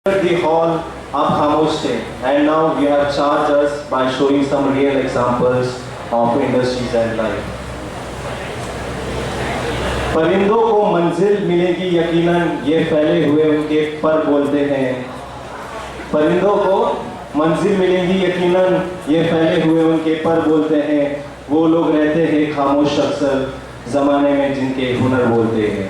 The hall आप खामोश थे and now you have charged us by showing some real examples of industries and life. परिंदों को मंजिल मिलेगी यकीनन ये फैले हुए उनके पर बोलते हैं. परिंदों को मंजिल मिलेगी यकीनन ये फैले हुए उनके पर बोलते हैं. वो लोग रहते हैं खामोश अक्सर जमाने में जिनके हुनर बोलते हैं.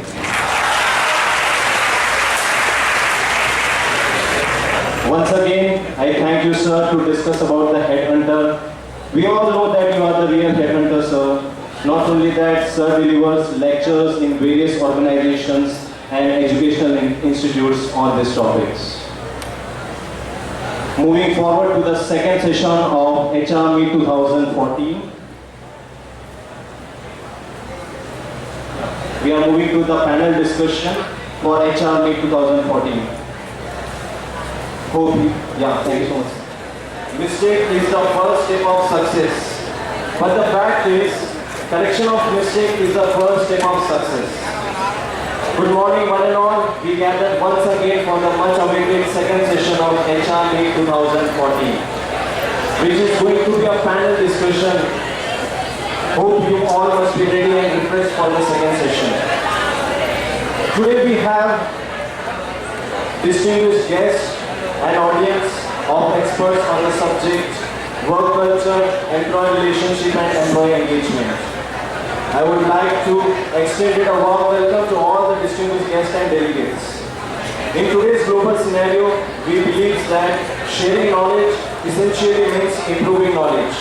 Once again, I thank you, sir, to discuss about the headhunter. We all know that you are the real headhunter, sir. Not only that, sir delivers lectures in various organizations and educational institutes on these topics. Moving forward to the second session of HR Meet 2014. We are moving to the panel discussion for HR Meet 2014. Thank you so much. Mistake is the first step of success. But the fact is, correction of mistake is the first step of success. Good morning, one and all. We gathered once again for the much awaited second session of HR Meet 2014, which is going to be a panel discussion. Hope you all must be ready and impressed for the second session. Today we have distinguished guests an audience of experts on the subject work culture, employee relationship and employee engagement. I would like to extend a warm welcome to all the distinguished guests and delegates. In today's global scenario, we believe that sharing knowledge essentially means improving knowledge.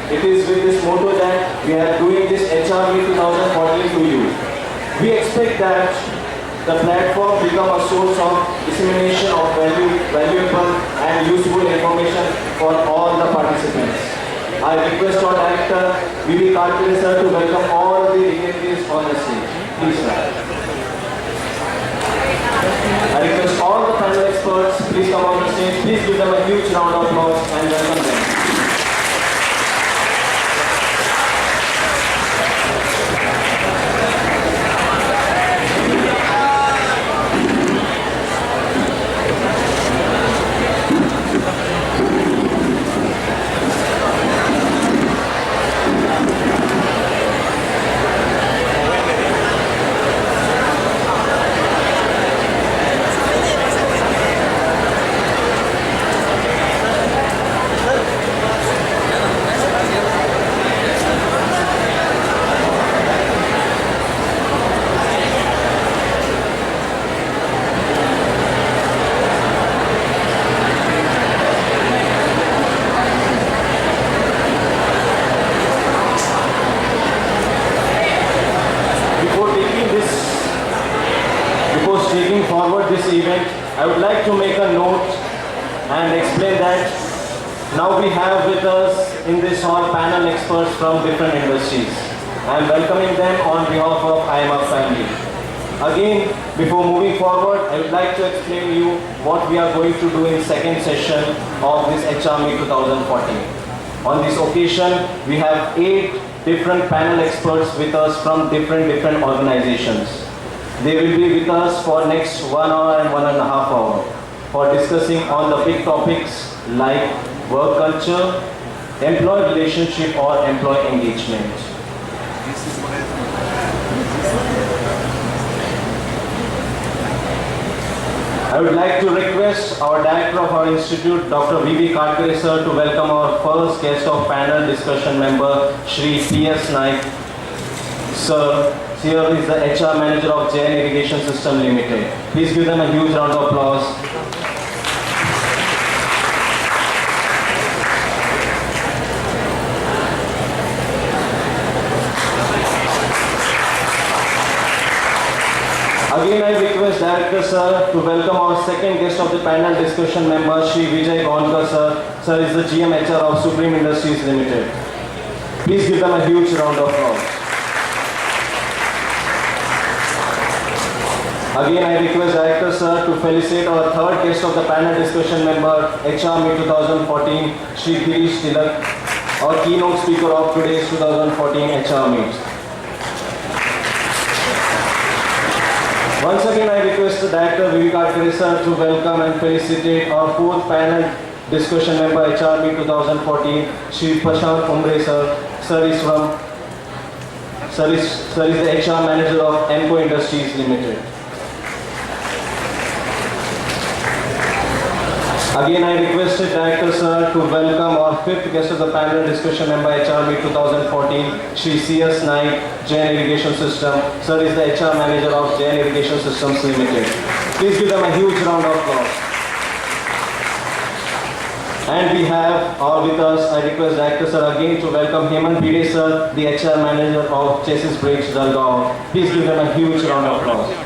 It is with this motto that we are doing this HR Meet 2014 to you. We expect that the platform become a source of dissemination of valuable and useful information for all the participants. I request our director, V.V. Karkare sir, to welcome all the dignitaries on the stage. Please, sir. I request all the panel experts, please come on the stage. Please give them a huge round of applause and welcome them. I would like to make a note and explain that now we have with us in this hall panel experts from different industries. I am welcoming them on behalf of IMF family. Again, before moving forward, I would like to explain you what we are going to do in second session of this HR Meet 2014. On this occasion, we have 8 different panel experts with us from different organizations. They will be with us for next 1 hour and 1.5 hours for discussing on the big topics like work culture, employee relationship or employee engagement. I would like to request our director of our institute, Dr. V.V. Karkare sir, to welcome our first guest of panel discussion member, Shri P.S. Naik. Sir, here is the HR manager of Jain Irrigation System Limited. Please give them a huge round of applause. Again, I request Director Sir to welcome our second guest of the panel discussion member, Shri Vijay Gonkar Sir. Sir is the GM HR of Supreme Industries Limited. Please give them a huge round of applause. Again, I request Director Sir to felicitate our third guest of the panel discussion member, HR Meet 2014, Shri Girish Tilak, our keynote speaker of today's 2014 HR Meet. Once again, I request the Director Vivek Gadkari sir to welcome and felicitate our fourth panel discussion member HRB 2014, Shri Prashant Umbre sir. Sir is the HR manager of Emco Industries Limited. Again, I requested Director Sir to welcome our fifth guest of the panel discussion member HRB 2014, Shri C.S. Naik, Jain Irrigation System. Sir is the HR manager of Jain Irrigation Systems Limited. Please give them a huge round of applause. And we have with us, I request Director Sir again to welcome Hemant Bhide Sir, the HR manager of Chassis Bridge, Jalgaon. Please give them a huge round of applause.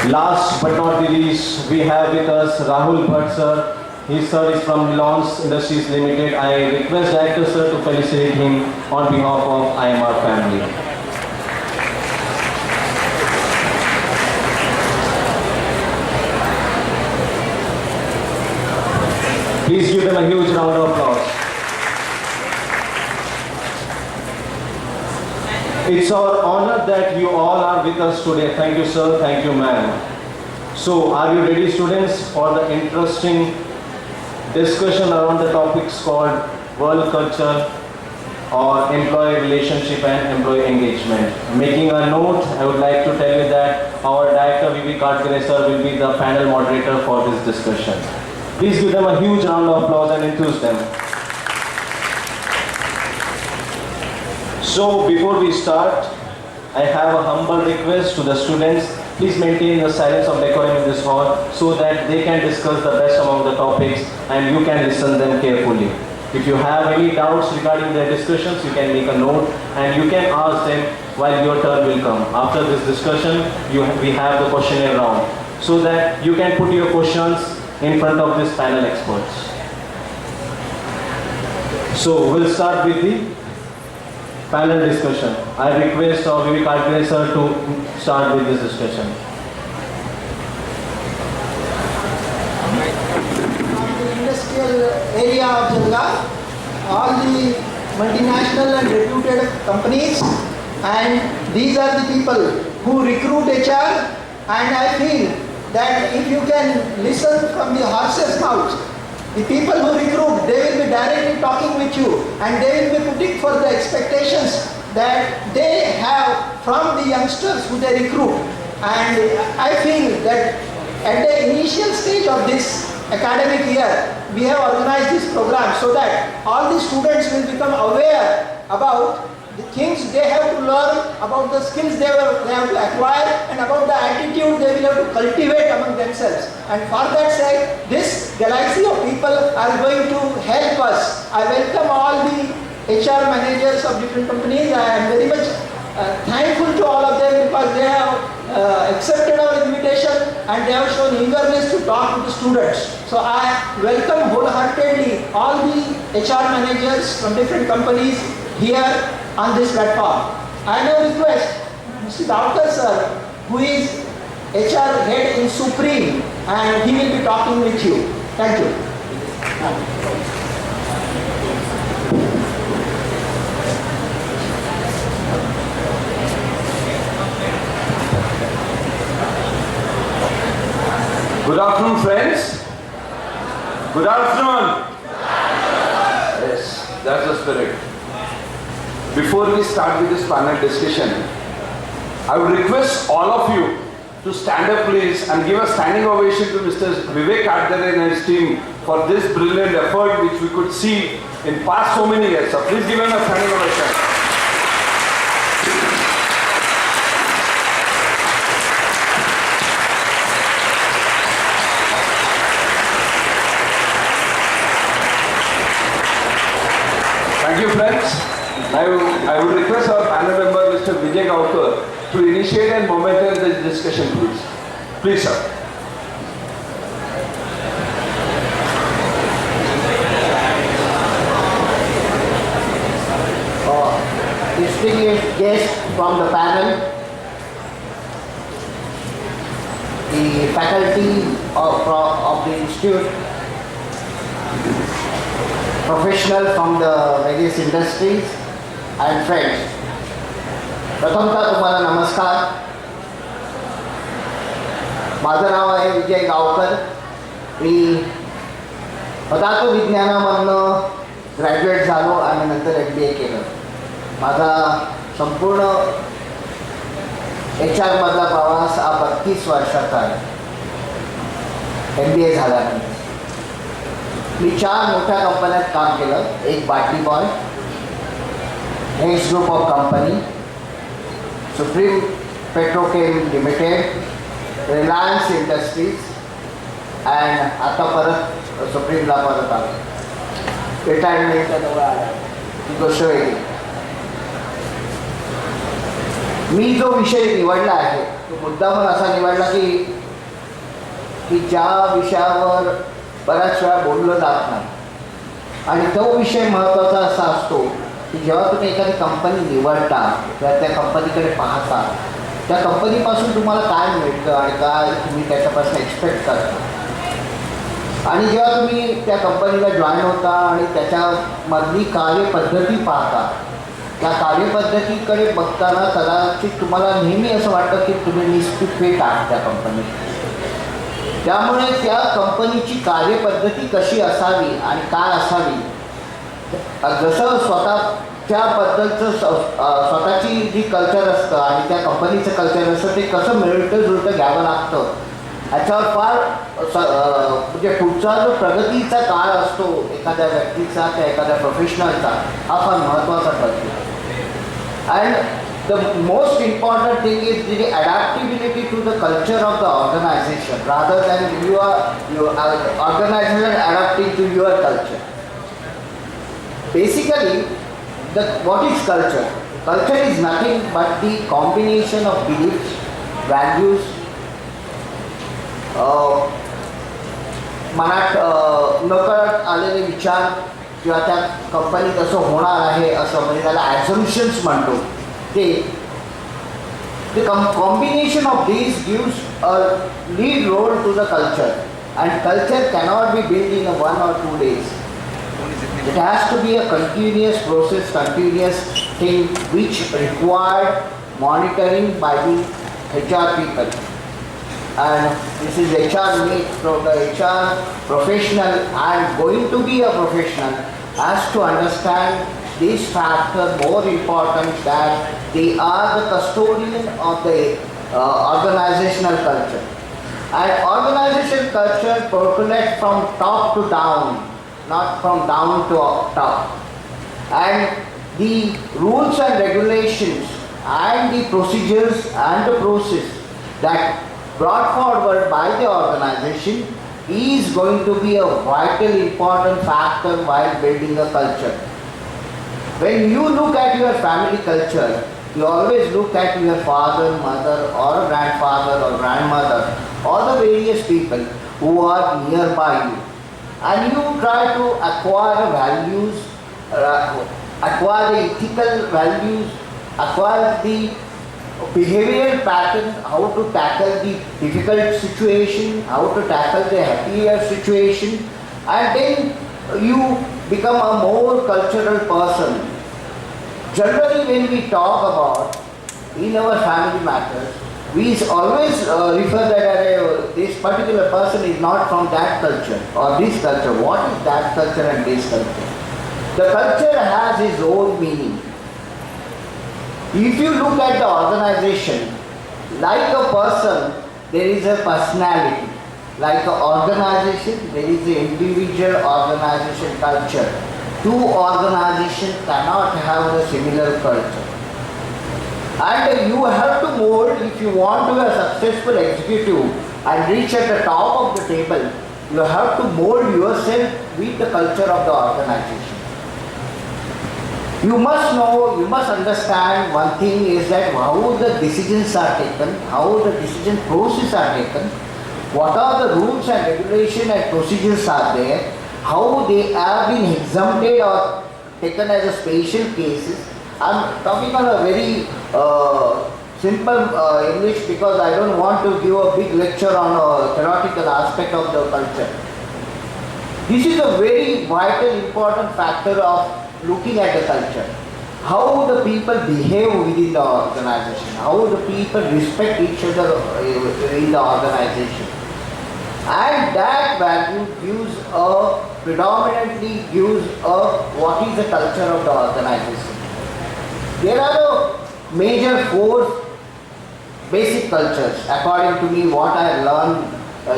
Last but not the least, we have with us Rahul Bhatt sir. His sir is from Lawns Industries Limited. I request Director Sir to felicitate him on behalf of IMR family. Please give them a huge round of applause. It's our honor that you all are with us today. Thank you, sir. Thank you, ma'am. So, are you ready, students, for the interesting discussion around the topics called world culture or employee relationship and employee engagement? Making a note, I would like to tell you that our Director Vivek Gadkari sir will be the panel moderator for this discussion. Please give them a huge round of applause and enthuse them. So before we start, I have a humble request to the students. Please maintain the silence of decorum in this hall so that they can discuss the best among the topics and you can listen them carefully. If you have any doubts regarding their discussions, you can make a note and you can ask them while your turn will come. After this discussion, we have the questionnaire round so that you can put your questions in front of this panel experts. So we'll start with the panel discussion. I request Vivek Gadkari sir to start with this discussion. The industrial area of Jalgaon, all the multinational and reputed companies, and these are the people who recruit HR, and I feel that if you can listen from the horse's mouth, the people who recruit, they will be directly talking with you and they will be putting for the expectations that they have from the youngsters who they recruit. And I feel that at the initial stage of this academic year, we have organized this program so that all the students will become aware about the things they have to learn, about the skills they have to acquire, and about the attitude they will have to cultivate among themselves. And for that sake, this galaxy of people are going to help us. I welcome all the HR managers of different companies. I am very much thankful to all of them because they have accepted our invitation and they have shown eagerness to talk to the students. So I welcome wholeheartedly all the HR managers from different companies here on this platform. I now request Mr. Davkar sir, who is HR head in Supreme, and he will be talking with you. Thank you. Good afternoon, friends. Good afternoon. Yes, that's the spirit. Before we start with this panel discussion, I would request all of you to stand up please and give a standing ovation to Mr. Vivek Gadkari and his team for this brilliant effort which we could see in past so many years. So please give him a standing ovation. Thank you, friends. I would request our panel member, Mr. Vijay Gaukar, to initiate and momentate the discussion, please. Please, sir. Distinguished guests from the panel, the faculty of the institute, professionals from the various industries, and friends. प्रथमतः तुम्हाला नमस्कार. माझं नाव आहे विजय गावकर. मी पदार्थविज्ञानामधनं graduate झालो आणि नंतर MBA केलं. माझा संपूर्ण HR मधला प्रवास हा 32 वर्षाचा आहे. MBA झाल्यानंतर मी 4 मोठ्या कंपन्यात काम केलं. एक बाटली boy, next group of company, supreme Petrochem limited, Reliance industries and आता परत सुप्रीमला परत आलो. रिटायरमेंटच्या जवळ आला ही गोष्ट वेगळी. मी जो विषय निवडला आहे तो मुद्दामून असा निवडला की ज्या विषयावर बऱ्याच वेळा बोललं जात नाही आणि तो विषय महत्त्वाचा असा असतो की जेव्हा तुम्ही एखादी कंपनी निवडता किंवा त्या कंपनीकडे पाहता, त्या कंपनीपासून तुम्हाला काय मिळतं आणि काय तुम्ही त्याच्यापासून एक्सपेक्ट करता. आणि जेव्हा तुम्ही त्या कंपनीला जॉईन होता आणि त्याच्यामधली कार्यपद्धती पाहता, त्या कार्यपद्धतीकडे बघताना कदाचित तुम्हाला नेहमी असं वाटतं की तुम्ही निष्ठित आहात त्या कंपनीत. त्यामुळे त्या कंपनीची कार्यपद्धती कशी असावी आणि काय असावी, जसं स्वतःच्याबद्दलचं स्वतःची जी कल्चर असतं आणि त्या कंपनीचं कल्चर असतं ते कसं मिळतं जुळतं घ्यावं लागतं, ह्याच्यावर फार म्हणजे पुढचा जो प्रगतीचा काळ असतो एखाद्या व्यक्तीचा किंवा एखाद्या प्रोफेशनलचा, हा फार महत्त्वाचा ठरतो. And the most important thing is the adaptability to the culture of the organization rather than your organization adapting to your culture. Basically, what is culture? Culture is nothing but the combination of beliefs, values, मनात नकळत आलेले विचार किंवा त्या कंपनीत असं होणार आहे असं म्हणजे त्याला ॲझम्पशन्स म्हणतो. The combination of these gives a lead role to the culture, and culture cannot be built in 1 or 2 days. It has to be a continuous process, continuous thing which required monitoring by the HR people. And this is HR made from the HR professional, and going to be a professional has to understand this factor more important that they are the custodian of the organizational culture. And organizational culture percolates from top to down, not from down to top. And the rules and regulations and the procedures and the process that brought forward by the organization is going to be a vital important factor while building a culture. When you look at your family culture, you always look at your father, mother, or grandfather or grandmother, or the various people who are nearby you, and you try to acquire values, acquire the ethical values, acquire the behavioral pattern, how to tackle the difficult situation, how to tackle the happier situation, and then you become a more cultural person. Generally, when we talk about in our family matters, we always refer that this particular person is not from that culture or this culture. What is that culture and this culture? The culture has its own meaning. If you look at the organization, like a person, there is a personality. Like an organization, there is an individual organization culture. Two organizations cannot have a similar culture. And you have to mold, if you want to be a successful executive and reach at the top of the table, you have to mold yourself with the culture of the organization. You must know, you must understand one thing is that how the decisions are taken, how the decision process are taken, what are the rules and regulations and procedures are there, how they have been exempted or taken as a special cases. I'm talking on a very simple English because I don't want to give a big lecture on a theoretical aspect of the culture. This is a very vital important factor of looking at the culture. how the people behave within the organization, how the people respect each other in the organization. And that value gives predominantly gives what is the culture of the organization. There are the major four basic cultures, according to me, what I learned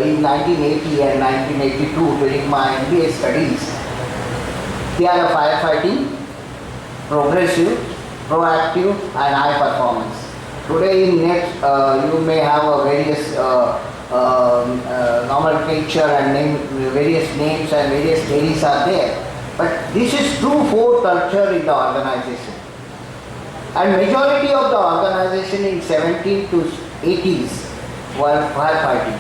in 1980 and 1982 during my MBA studies. They are firefighting, progressive, proactive, and high performance. Today in net, you may have a various nomenclature and various names and various theories are there. But this is true four culture in the organization. And majority of the organization in 70s to 80s were firefighting.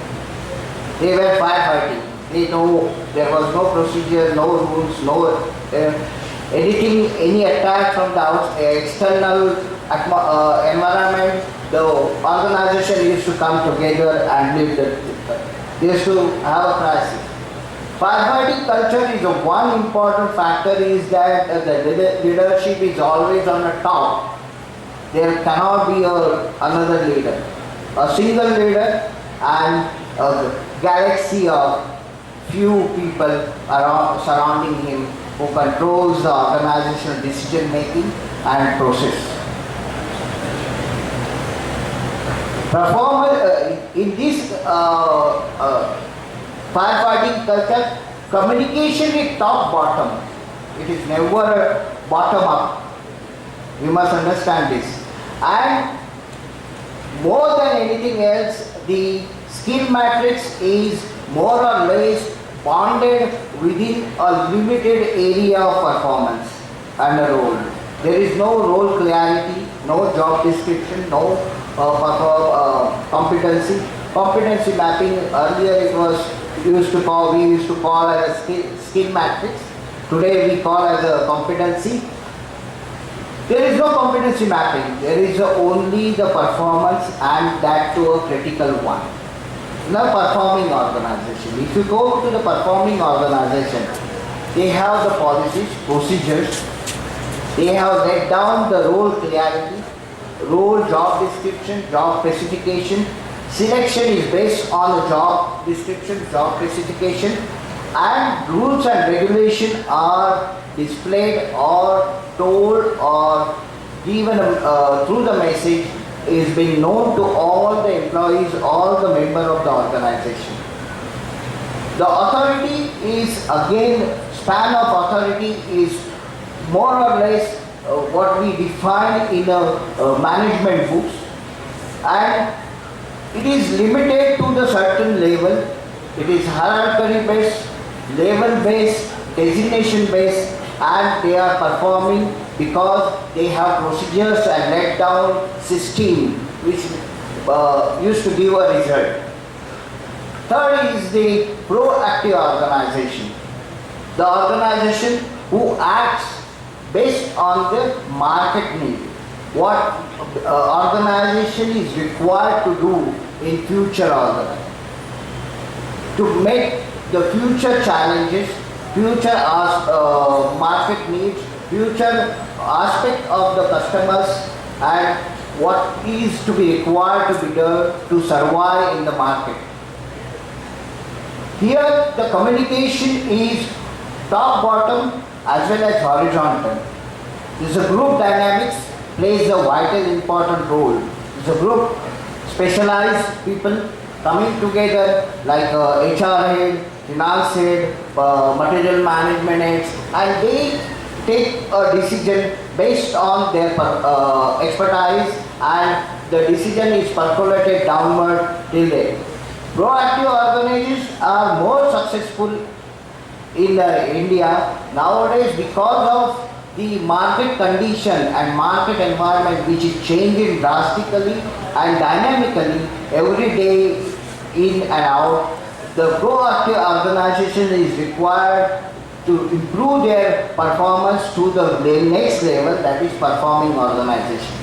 They were firefighting. They know there was no procedure, no rules, no anything, any attack from the external environment. The organization used to come together and live they used to have a crisis. Firefighting culture is a one important factor is that the leadership is always on the top. There cannot be another leader. A single leader and a galaxy of few people around, surrounding him who controls the organizational decision making and process. In this firefighting culture, communication is top bottom. It is never bottom up. You must understand this. And more than anything else, the skill matrix is more or less bonded within a limited area of performance and a role. There is no role clarity, no job description, no competency. Competency mapping, earlier it was we used to call as a skill matrix. Today we call as a competency. There is no competency mapping. There is only the performance, and that to a critical one. Now, performing organization. If you go to the performing organization, they have the policies, procedures. They have laid down the role clarity, role, job description, job specification. Selection is based on the job description, job specification, and rules and regulation are displayed or told or given through the message is being known to all the employees, all the members of the organization. The authority is again, span of authority is more or less what we define in the management books, and it is limited to the certain level. It is hierarchy based, level based, designation based, and they are performing because they have procedures and let down system which used to give a result. Third is the proactive organization. The organization who acts based on the market need. What organization is required to do in future organization to make the future challenges, future market needs, future aspect of the customers, and what is to be required to be done to survive in the market. Here the communication is top bottom as well as horizontal. This is a group dynamics plays a vital important role. It's a group specialized people coming together like HR head, finance head, material management heads, and they take a decision based on their expertise, and the decision is percolated downward till there. Proactive organizations are more successful in India nowadays because of the market condition and market environment which is changing drastically and dynamically every day in and out. The proactive organization is required to improve their performance to the next level, that is performing organization.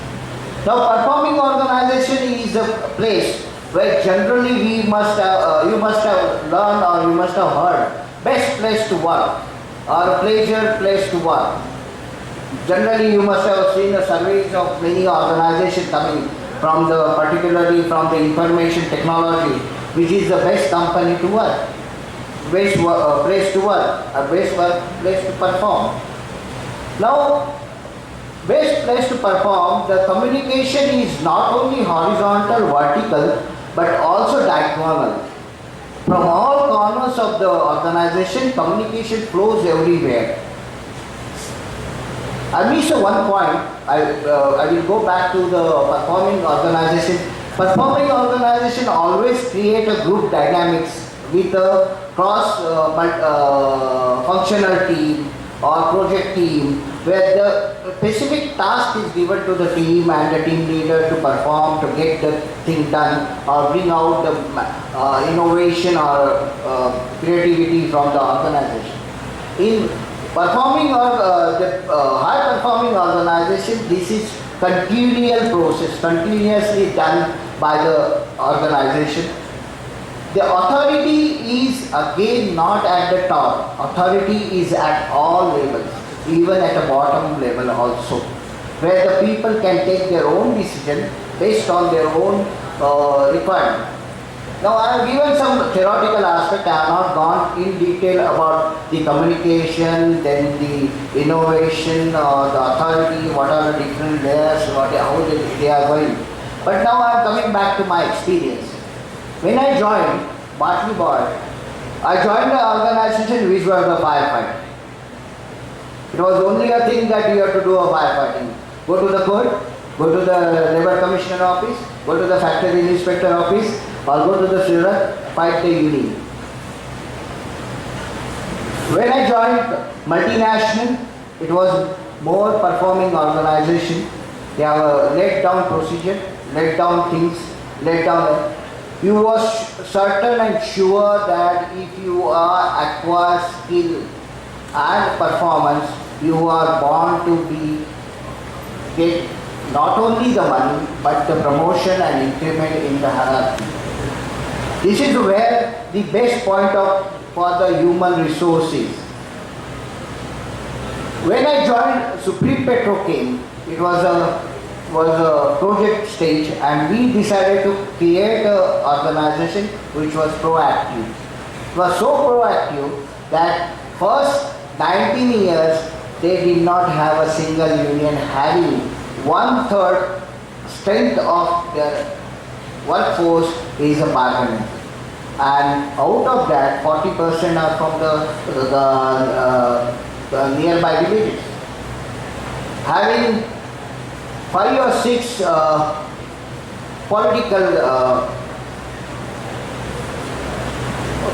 Now performing organization is a place where generally you must have learned or you must have heard best place to work or a pleasure place to work. Generally, you must have seen the surveys of many organizations coming from the, particularly from the information technology, which is the best company to work, best place to work, a best place to perform. Now, best place to perform, the communication is not only horizontal, vertical, but also diagonal. From all corners of the organization, communication flows everywhere. I missed one point. I will go back to the performing organization. Performing organization always create a group dynamics with a cross functional team or project team, where the specific task is given to the team and the team leader to perform, to get the thing done or bring out the innovation or creativity from the organization. In performing or the high performing organization, this is continual process, continuously done by the organization. The authority is again not at the top. Authority is at all levels, even at the bottom level also, where the people can take their own decision based on their own requirement. Now I have given some theoretical aspect. I have not gone in detail about the communication, then the innovation, the authority, what are the different layers, how they are going. But now I am coming back to my experience. When I joined Bartley Board, I joined the organization which was the firefighting. It was only a thing that you have to do a firefighting. Go to the court, go to the labor commissioner office, go to the factory inspector office, or go to the silver, fight the union. When I joined multinational, it was more performing organization. They have a laid down procedure, laid down things, laid down. You was certain and sure that if you are acquire skill and performance, you are born to be get not only the money but the promotion and increment in the hierarchy. This is where the best point for the human resources. When I joined Supreme Petrochem, it was a project stage, and we decided to create an organization which was proactive. It was so proactive that first 19 years they did not have a single union, having 1/3 strength of their workforce is a bargaining. And out of that, 40% are from the nearby villages. Having 5 or 6 political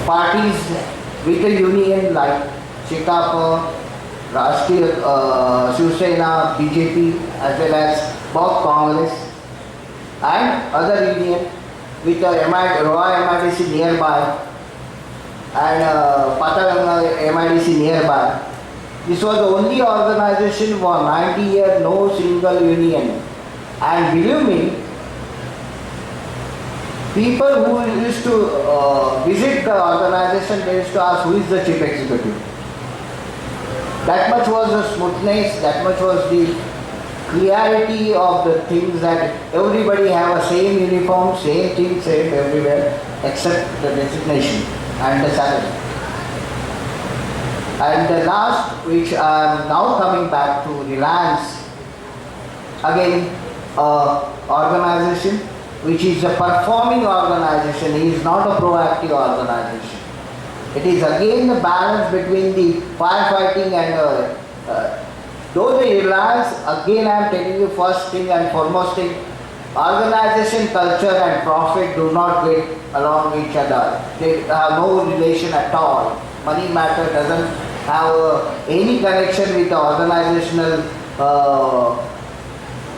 parties with a union like Shikapa, Rashtriya Shiv Sena, BJP, as well as Bloc Congress, and other union with a Roy MIDC nearby and Pataganga MIDC nearby. This was the only organization for 90 years, no single union. And believe me, people who used to visit the organization, they used to ask who is the chief executive. That much was the smoothness, that much was the clarity of the things, that everybody have a same uniform, same thing, same everywhere, except the designation and the salary. And the last, which I am now coming back to, Reliance, again organization which is a performing organization, it is not a proactive organization. It is again the balance between the firefighting and though the Reliance, again I am telling you, first thing and foremost thing, organization, culture and profit do not get along with each other. They have no relation at all. Money matter doesn't have any connection with the organizational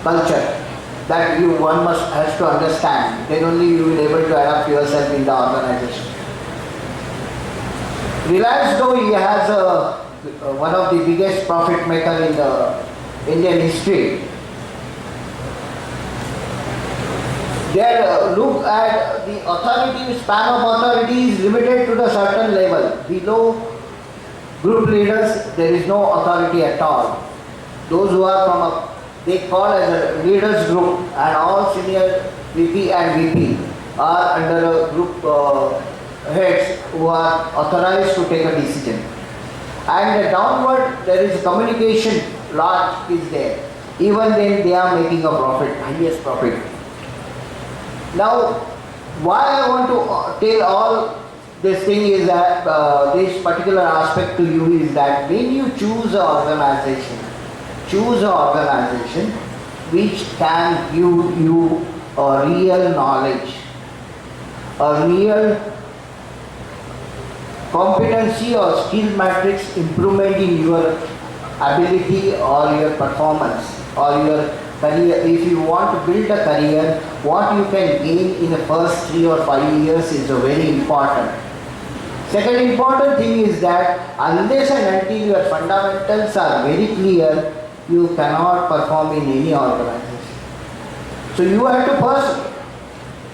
culture. That one has to understand. Then only you will be able to adapt yourself in the organization. Reliance, though he has one of the biggest profit maker in the Indian history, they look at the authority, span of authority is limited to the certain level. Below group leaders, there is no authority at all. those who are from a, they call as a leaders group, and all senior VP and VP are under a group heads who are authorized to take a decision. And downward there is communication lot is there. Even then they are making a profit, highest profit. Now, why I want to tell all this thing is that this particular aspect to you is that when you choose an organization which can give you a real knowledge, a real competency or skill matrix improvement in your ability or your performance or your career. If you want to build a career, what you can gain in the first 3 or 5 years is very important. Second important thing is that unless and until your fundamentals are very clear, you cannot perform in any organization. So you have to first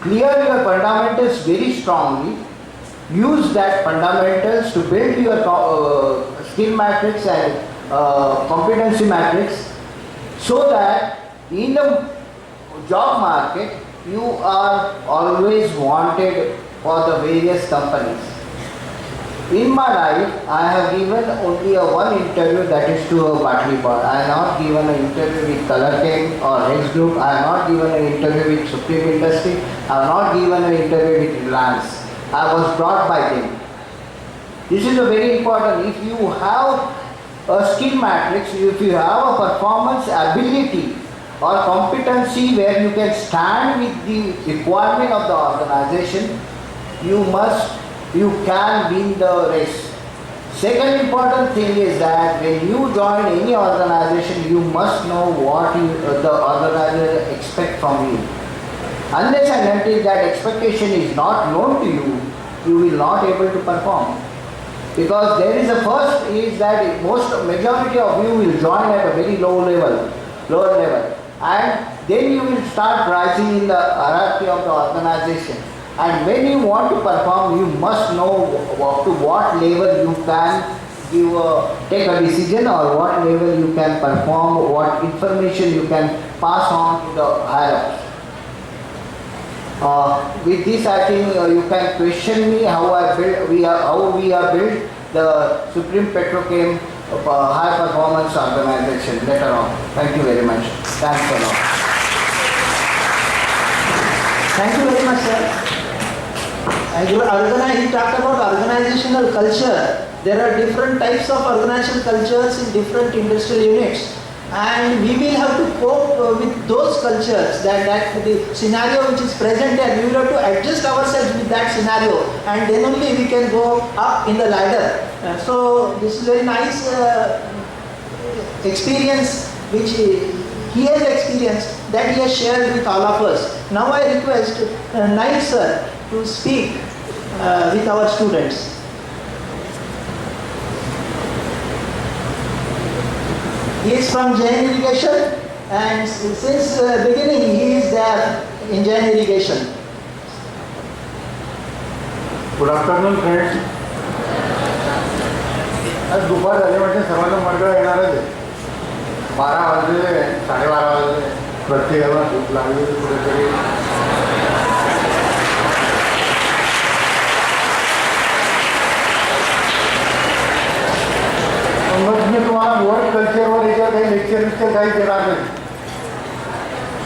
clear your fundamentals very strongly, use that fundamentals to build your skill matrix and competency matrix, so that in the job market you are always wanted for the various companies. In my life, I have given only one interview, that is to a Bartley Bar. I have not given an interview with ColorChem or Rex Group. I have not given an interview with Supreme Industry. I have not given an interview with Reliance. I was brought by them. This is a very important. If you have a skill matrix, if you have a performance ability or competency where you can stand with the requirement of the organization, you can win the race. Second important thing is that when you join any organization, you must know what the organizer expects from you. Unless and until that expectation is not known to you, you will not able to perform. Because there is a first is that majority of you will join at a very lower level, and then you will start rising in the hierarchy of the organization. And when you want to perform, you must know to what level you can take a decision, or what level you can perform, what information you can pass on to the higher. With this, I think you can question me how we have built the Supreme Petrochem High Performance Organization later on. Thank you very much. Thanks a lot. Thank you very much, sir. He talked about organizational culture. There are different types of organizational cultures in different industrial units, and we will have to cope with those cultures, that the scenario which is present there, we will have to adjust ourselves with that scenario, and then only we can go up in the ladder. So this is very nice experience which he has experienced, that he has shared with all of us. Now I request Naik sir to speak with our students. He is from Jain Irrigation, and since beginning he is there in Jain Irrigation. Good afternoon friends. आज दुपार झाली म्हणजे सर्वांना मंडळ येणारच आहे. 12 वाजले, 12:30 वाजले, प्रत्येकाला भूक लागली कुठेतरी. मग मी तुम्हाला वर्क कल्चरवर याच्यावर काही लेक्चर काही देणार नाही.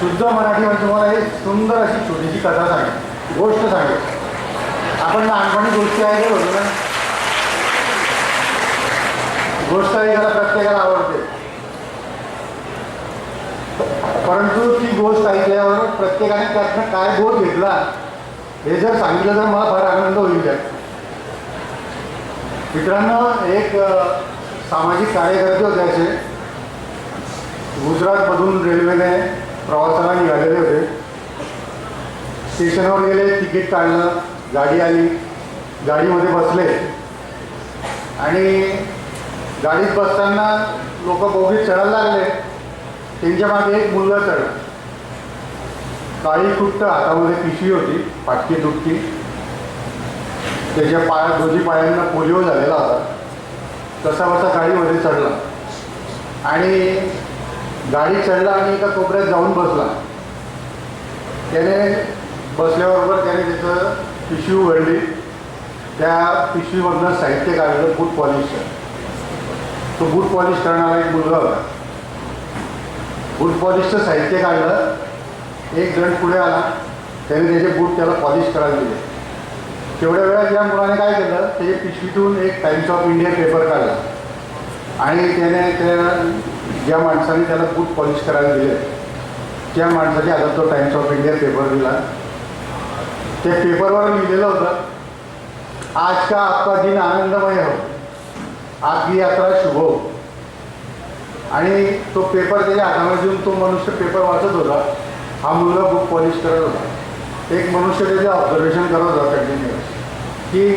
शुद्ध मराठीमध्ये तुम्हाला एक सुंदर अशी छोटीशी कथा सांगेल, गोष्ट सांगेल. आपण लहानपणी गोष्टी ऐकत होतो ना, गोष्ट ऐकायला प्रत्येकाला आवडते, परंतु ती गोष्ट ऐकल्यावर प्रत्येकाने त्यातनं काय बोध घेतला हे जर सांगितलं तर मला फार आनंद होईल. त्यात मित्रांनो, एक सामाजिक कार्यकर्ते होते असे, गुजरातमधून रेल्वेने प्रवासाला निघालेले होते. स्टेशनवर गेले, तिकीट काढलं, गाडी आली, गाडीमध्ये बसले आणि गाडीत बसताना लोक बोगीत चढायला लागले. त्यांच्या मागे एक मुलगा चढला. काळी कुट्ट, हातामध्ये पिशवी होती, फाटकी तुटकी, त्याच्या दोन्ही पायांना पोलिओ झालेला होता. कसा बसा गाडीमध्ये चढला आणि गाडी चढला आणि एका कोपऱ्यात जाऊन बसला. त्याने बसल्याबरोबर त्याने त्याचं पिशवी उघडली. त्या पिशवीमधनं साहित्य काढलं बूट पॉलिशचं. तो बूट पॉलिश करणारा एक मुलगा होता. बूट पॉलिशचं साहित्य काढलं. एक जण पुढे आला. त्याने त्याचे बूट त्याला पॉलिश करायला दिले. तेवढ्या वेळात या मुलाने काय केलं, त्याच्या पिशवीतून एक टाइम्स ऑफ इंडिया पेपर काढला आणि त्याने ज्या माणसाने त्याला बूट पॉलिश करायला दिले त्या माणसाच्या हातात तो टाइम्स ऑफ इंडिया पेपर दिला. त्या पेपरवर लिहिलेलं होतं, आज का आपका दिन आनंदमय हो, आपकी यात्रा शुभ हो. आणि तो पेपर त्याच्या हातामध्ये देऊन तो मनुष्य पेपर वाचत होता. हा मुलगा बूट पॉलिश करत होता. एक मनुष्य त्याचे ऑब्झर्वेशन करत होता कंटिन्युअस की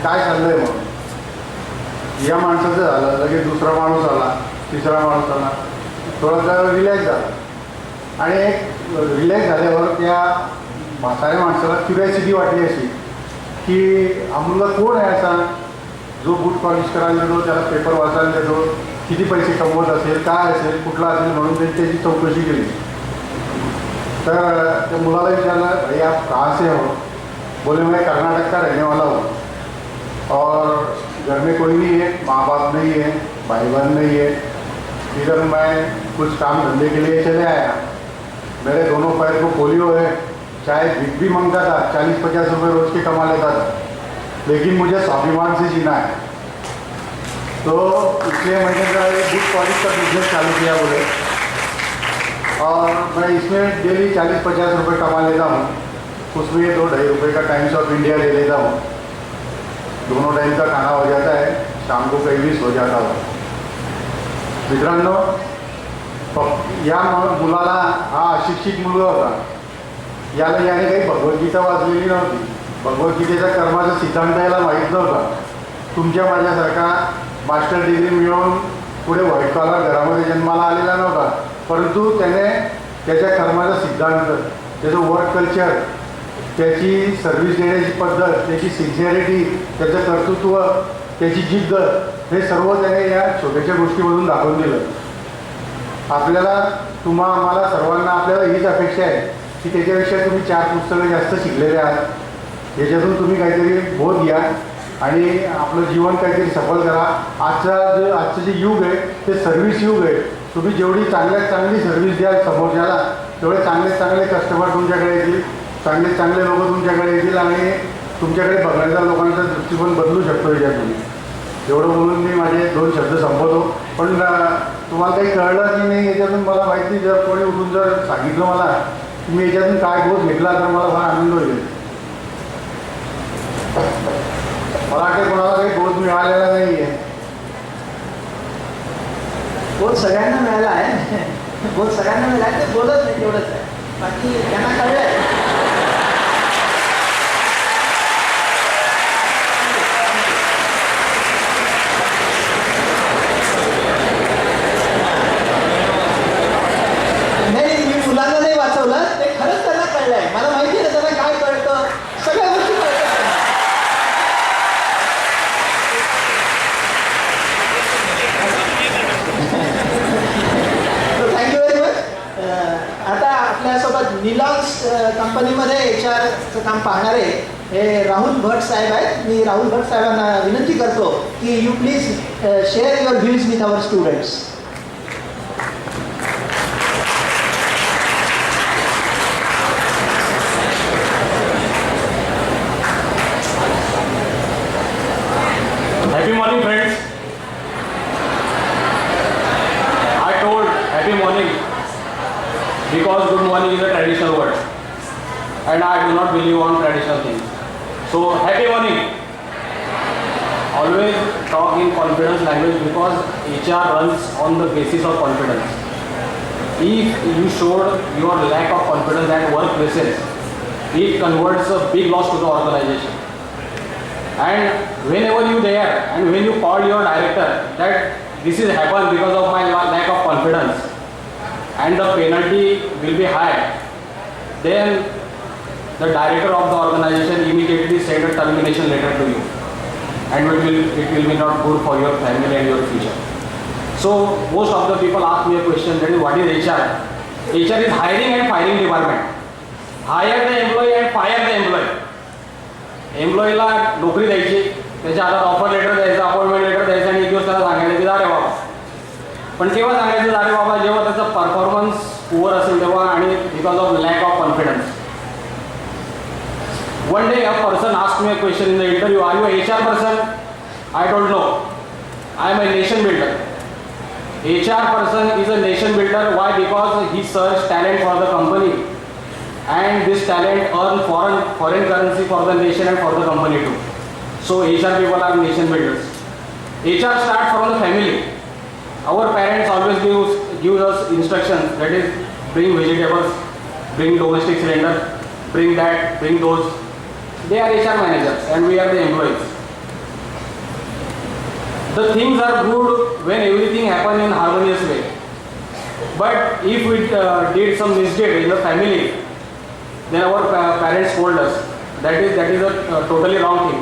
काय चाललं आहे म्हणून. या माणसाचं झालं, लगेच दुसरा माणूस आला, तिसरा माणूस आला, थोडासा रिलॅक्स झाला. आणि एक रिलॅक्स झाल्यावर त्या म्हाताऱ्या माणसाला क्युरियासिटी वाटली अशी की हा मुलगा कोण आहे असा जो बूट पॉलिश करायला देतो, त्याला पेपर वाचायला देतो, किती पैसे कमवत असेल, काय असेल, कुठला असेल, म्हणून त्यांनी त्याची चौकशी केली. तर त्या मुलाला विचारलं, भाई आप कहाँ से हो? बोले मैं कर्नाटक का रहने वाला हूँ और घर में कोई नहीं है, माँ बाप नहीं है, भाई बहन नहीं है. इधर मैं कुछ काम धंधे के लिए चले आया. मेरे दोनों पैर को पोलियो है. चाहे भिख भी मांगता था, 40-50 रुपये रोज के कमा लेता था, लेकिन मुझे स्वाभिमान से जीना है. तो इसलिए मैंने एक बूट पॉलिश का बिजनेस चालू किया बोले, और मैं इसमें डेली 40-50 रुपये कमा लेता हूँ. उसमें 2-2.5 रुपये का टाइम्स ऑफ इंडिया ले लेता हूँ. दोनों टाइम का खाना हो जाता है, शाम को कहीं भी सो जाता हूँ. मित्रांनो, या मुलाला, हा अशिक्षित मुलगा होता. याने काही भगवद्गीता वाचलेली नव्हती. भगवद्गीतेचा कर्माचा सिद्धांत याला माहीत नव्हता. तुमच्या माझ्यासारखा मास्टर डिग्री मिळवून पुढे व्हाईट कॉलर घरामध्ये जन्माला आलेला नव्हता. परंतु त्याने त्याच्या कर्माचा सिद्धांत, त्याचं वर्क कल्चर, त्याची सर्व्हिस देण्याची पद्धत, त्याची सिन्सिअरिटी, त्याचं कर्तृत्व, त्याची जिद्द, हे सर्व त्याने या छोट्याशा गोष्टीमधून दाखवून दिलं. आपल्याला आम्हाला सर्वांना आपल्याला हीच अपेक्षा आहे की त्याच्यापेक्षा तुम्ही 4 पुस्तकं जास्त शिकलेले आहात. याच्यातून तुम्ही काहीतरी बोध घ्या आणि आपलं जीवन काहीतरी सफल करा. आजचं जे युग आहे ते सर्व्हिस युग आहे. तुम्ही जेवढी चांगल्यात चांगली सर्व्हिस द्याल समोरच्याला, तेवढे चांगले कस्टमर तुमच्याकडे येतील, चांगले लोक तुमच्याकडे येतील आणि तुमच्याकडे बघण्याचा लोकांचा दृष्टिकोन बदलू शकतो याच्यातून. एवढं बोलून मी माझे 2 शब्द संपवतो. पण तुम्हाला काही कळलं की नाही याच्यातून मला माहिती. जर कोणी उठून जर सांगितलं मला की मी याच्यातून काय बोध घेतला तर मला फार आनंद होईल. मला वाटतं कोणाला काही बोध मिळालेला नाही आहे. बोध सगळ्यांना मिळाला आहे. बोध सगळ्यांना मिळाला आहे, ते बोलत नाही तेवढंच आहे. बाकी त्यांना कळलं आहे. नाही, मी मुलांना नाही वाचवलं, ते खरंच त्यांना कळलं आहे. मला माहिती आहे त्यांना काय कळतं, सगळ्या गोष्टी कळतात. Thank you very much. आता आपल्यासोबत निलॉन्स कंपनीमध्ये HR काम पाहणारे हे राहुल भट साहेब आहेत. मी राहुल भट साहेबांना विनंती करतो की you please share your views with our students. Happy morning, friends. I told happy morning because good morning is a traditional word and I do not believe on traditional things. So happy morning. Always talk in confidence language because HR runs on the basis of confidence. If you showed your lack of confidence at workplaces, it converts a big loss to the organization. And whenever you there and when you call your director that this is happened because of my lack of confidence and the penalty will be high, then the director of the organization immediately send a termination letter to you and it will be not good for your family and your future. So most of the people ask me a question, that is what is HR? HR is hiring and firing department. Hire the employee and fire the employee. एम्प्लॉईला नोकरी द्यायची, त्याच्या हातात offer letter द्यायचं, appointment letter द्यायचं आणि एक दिवस त्याला सांगायचं की जा रे बाबा. पण केव्हा सांगायचं जा रे बाबा, जेव्हा त्याचा परफॉर्मन्स पुअर असेल तेव्हा आणि because of lack of confidence. One day a person asked me a question in the interview, are you a HR person? I told no. I am a nation builder. HR person is a nation builder. Why? Because he searched talent for the company, and this talent earn foreign currency for the nation and for the company too. So HR people are nation builders. HR starts from the family. Our parents always give us instructions, that is bring vegetables, bring domestic cylinder, bring that, bring those. They are HR managers and we are the employees. The things are good when everything happen in harmonious way. But if we did some mistake in the family, then our parents scold us. That is a totally wrong thing.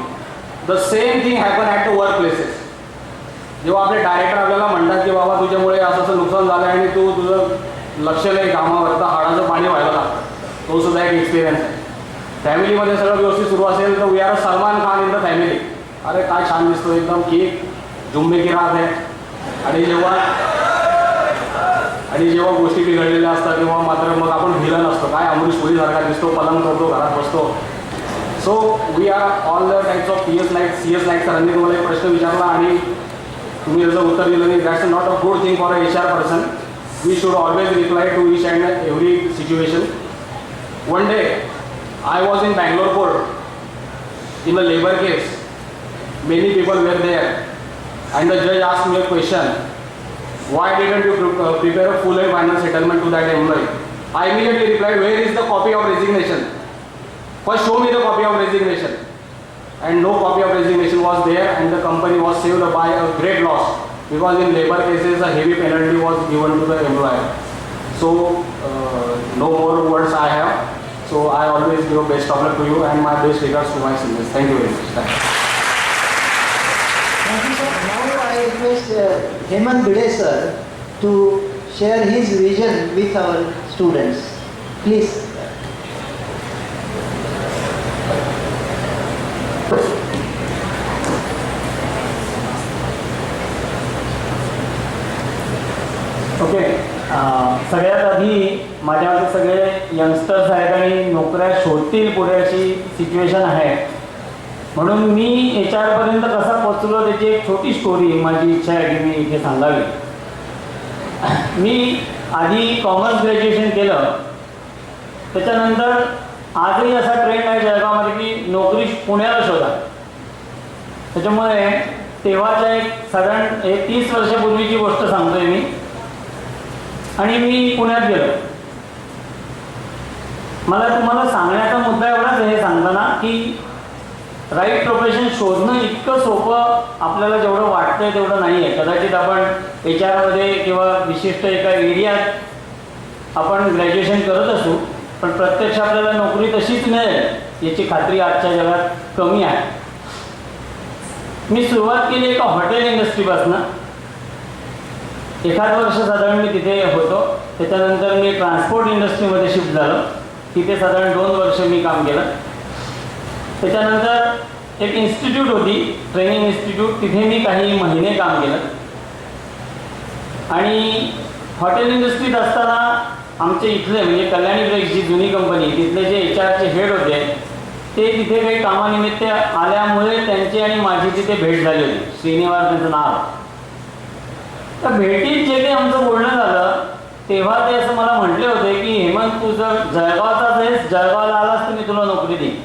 The same thing happen at the workplaces. जेव्हा आपले director आपल्याला म्हणतात की बाबा तुझ्यामुळे असं असं नुकसान झालं आणि तुझं लक्ष नाही कामावर, तर हाडाचं पाणी व्हायला लागतं. तो सुद्धा एक एक्सपिरियन्स आहे. फॅमिलीमध्ये सगळं व्यवस्थित सुरू असेल तर we are Salman Khan in the family. अरे काय छान दिसतो, एकदम केक जुम्मे की रात आहे. आणि जेव्हा गोष्टी बिघडलेल्या असतात तेव्हा मात्र मग आपण व्हिलन असतो. काय अमरीश पुरीसारखा दिसतो, पलंग करतो, घरात बसतो. So we are all the types of CS like सरांनी तुम्हाला एक प्रश्न विचारला आणि तुम्ही त्याचं उत्तर दिलं नाही. That's not a good thing for a HR person. We should always reply to each and every situation. One day I was in Bangalore port in a labor case. Many people were there and the judge asked me a question. Why didn't you prepare a full and final settlement to that employee? I immediately replied, where is the copy of resignation? First show me the copy of resignation. And no copy of resignation was there and the company was saved by a great loss, because in labor cases a heavy penalty was given to the employer. So no more words I have. So I always give best of luck to you and my best regards to my seniors. Thank you very much. Thanks. Thank you, sir. Now I request Hemant Bide sir to share his vision with our students. Please. Okay. सगळ्यात आधी माझ्याकडे सगळे youngsters आहेत आणि नोकऱ्या शोधतील पुढे अशी situation आहे. म्हणून मी HR पर्यंत कसा पोचलो त्याची एक छोटी स्टोरी माझी इच्छा आहे की मी इथे सांगावी. मी आधी कॉमर्स ग्रॅज्युएशन केलं. त्याच्यानंतर आजही असा ट्रेंड आहे जळगावमध्ये की नोकरी पुण्याला शोधा. त्याच्यामुळे तेव्हाच्या एक साधारण 30 वर्षापूर्वीची गोष्ट सांगतोय मी. आणि मी पुण्यात गेलो. मला तुम्हाला सांगण्याचा मुद्दा एवढाच आहे सांगताना की राईट प्रोफेशन शोधणं इतकं सोपं आपल्याला जेवढं वाटतंय तेवढं नाही आहे. कदाचित आपण HR किंवा विशिष्ट एका एरियात आपण ग्रॅज्युएशन करत असू, पण प्रत्यक्ष आपल्याला नोकरी तशीच मिळेल याची खात्री आजच्या जगात कमी आहे. मी सुरुवात केली एका हॉटेल इंडस्ट्रीपासून. एखाद वर्ष साधारण मी तिथे होतो. त्याच्यानंतर मी ट्रान्सपोर्ट इंडस्ट्रीमध्ये शिफ्ट झालो. तिथे साधारण 2 वर्ष मी काम केलं. त्याच्यानंतर एक इन्स्टिट्यूट होती, ट्रेनिंग इन्स्टिट्यूट, तिथे मी काही महिने काम केलं. आणि हॉटेल इंडस्ट्रीत असताना आमचे इथले म्हणजे कल्याणी ब्रेक्स जी जुनी कंपनी, तिथले जे HRचे हेड होते ते तिथे काही कामानिमित्त आल्यामुळे त्यांची आणि माझी तिथे भेट झाली होती. श्रीनिवास त्यांचं नाव. तर भेटीत जे काही आमचं बोलणं झालं तेव्हा ते असं मला म्हटले होते की हेमंत, तू जर जळगावचाच आहेस, जळगावला आलास तर मी तुला नोकरी देईन.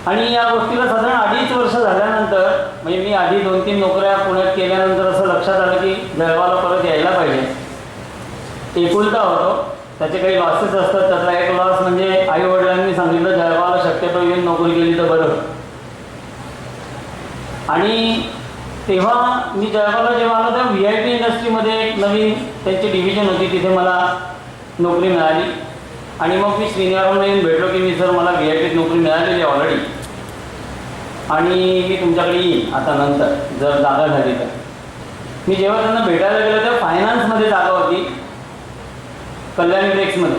आणि या गोष्टीला साधारण 2.5 वर्ष झाल्यानंतर, म्हणजे मी आधी 2-3 नोकऱ्या पुण्यात केल्यानंतर असं लक्षात आलं की जळगावला परत यायला पाहिजे. एकुलता होतो, त्याचे काही लॉसेस असतात. त्यातला एक लॉस म्हणजे आई वडिलांनी सांगितलं जळगावला शक्यतो येऊन नोकरी केली तर बरं. आणि तेव्हा मी जळगावला जेव्हा आलो तेव्हा VIP इंडस्ट्रीमध्ये एक नवीन त्यांची डिव्हिजन होती, तिथे मला नोकरी मिळाली. आणि मग मी श्रीनिवारांना येऊन भेटलो की मी सर मला VIPत नोकरी मिळालेली आहे ऑलरेडी आणि मी तुमच्याकडे येईन आता नंतर जर जागा झाली तर. मी जेव्हा त्यांना भेटायला गेलो तेव्हा फायनान्समध्ये जागा होती कल्याण ब्रेक्समध्ये,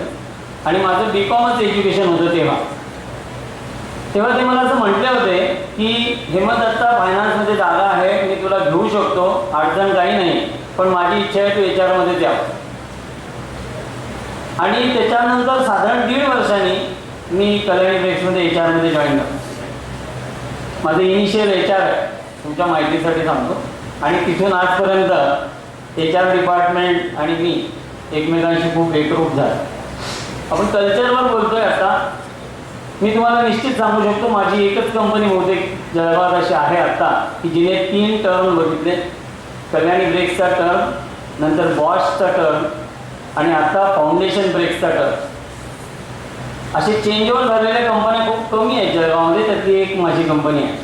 आणि माझं BComच एज्युकेशन होतं तेव्हा ते मला असं म्हटले होते की हेमदत्ता फायनान्समध्ये जागा आहे, मी तुला घेऊ शकतो, अडचण काही नाही, पण माझी इच्छा आहे तू HR मध्येच यावं. आणि त्याच्यानंतर साधारण 1.5 वर्षांनी मी कल्याणी ब्रेक्समध्ये HR मध्ये जॉईन झालो. माझं इनिशियल HR आहे, तुमच्या माहितीसाठी सांगतो. आणि तिथून आजपर्यंत HR डिपार्टमेंट आणि मी एकमेकांशी खूप एकरूप झालो. आपण कल्चरवर बोलतोय आता. मी तुम्हाला निश्चित सांगू शकतो, माझी एकच कंपनी बहुतेक जळगावात अशी आहे आत्ता की जिने 3 टर्म बघितले. कल्याणी ब्रेक्सचा टर्म, नंतर बॉशचा टर्म, आणि आता फाउंडेशन ब्रेक्सचा टर्म. असे चेंज ओव्हर झालेल्या कंपन्या खूप कमी आहेत जळगावमध्ये, त्यातली एक माझी कंपनी आहे.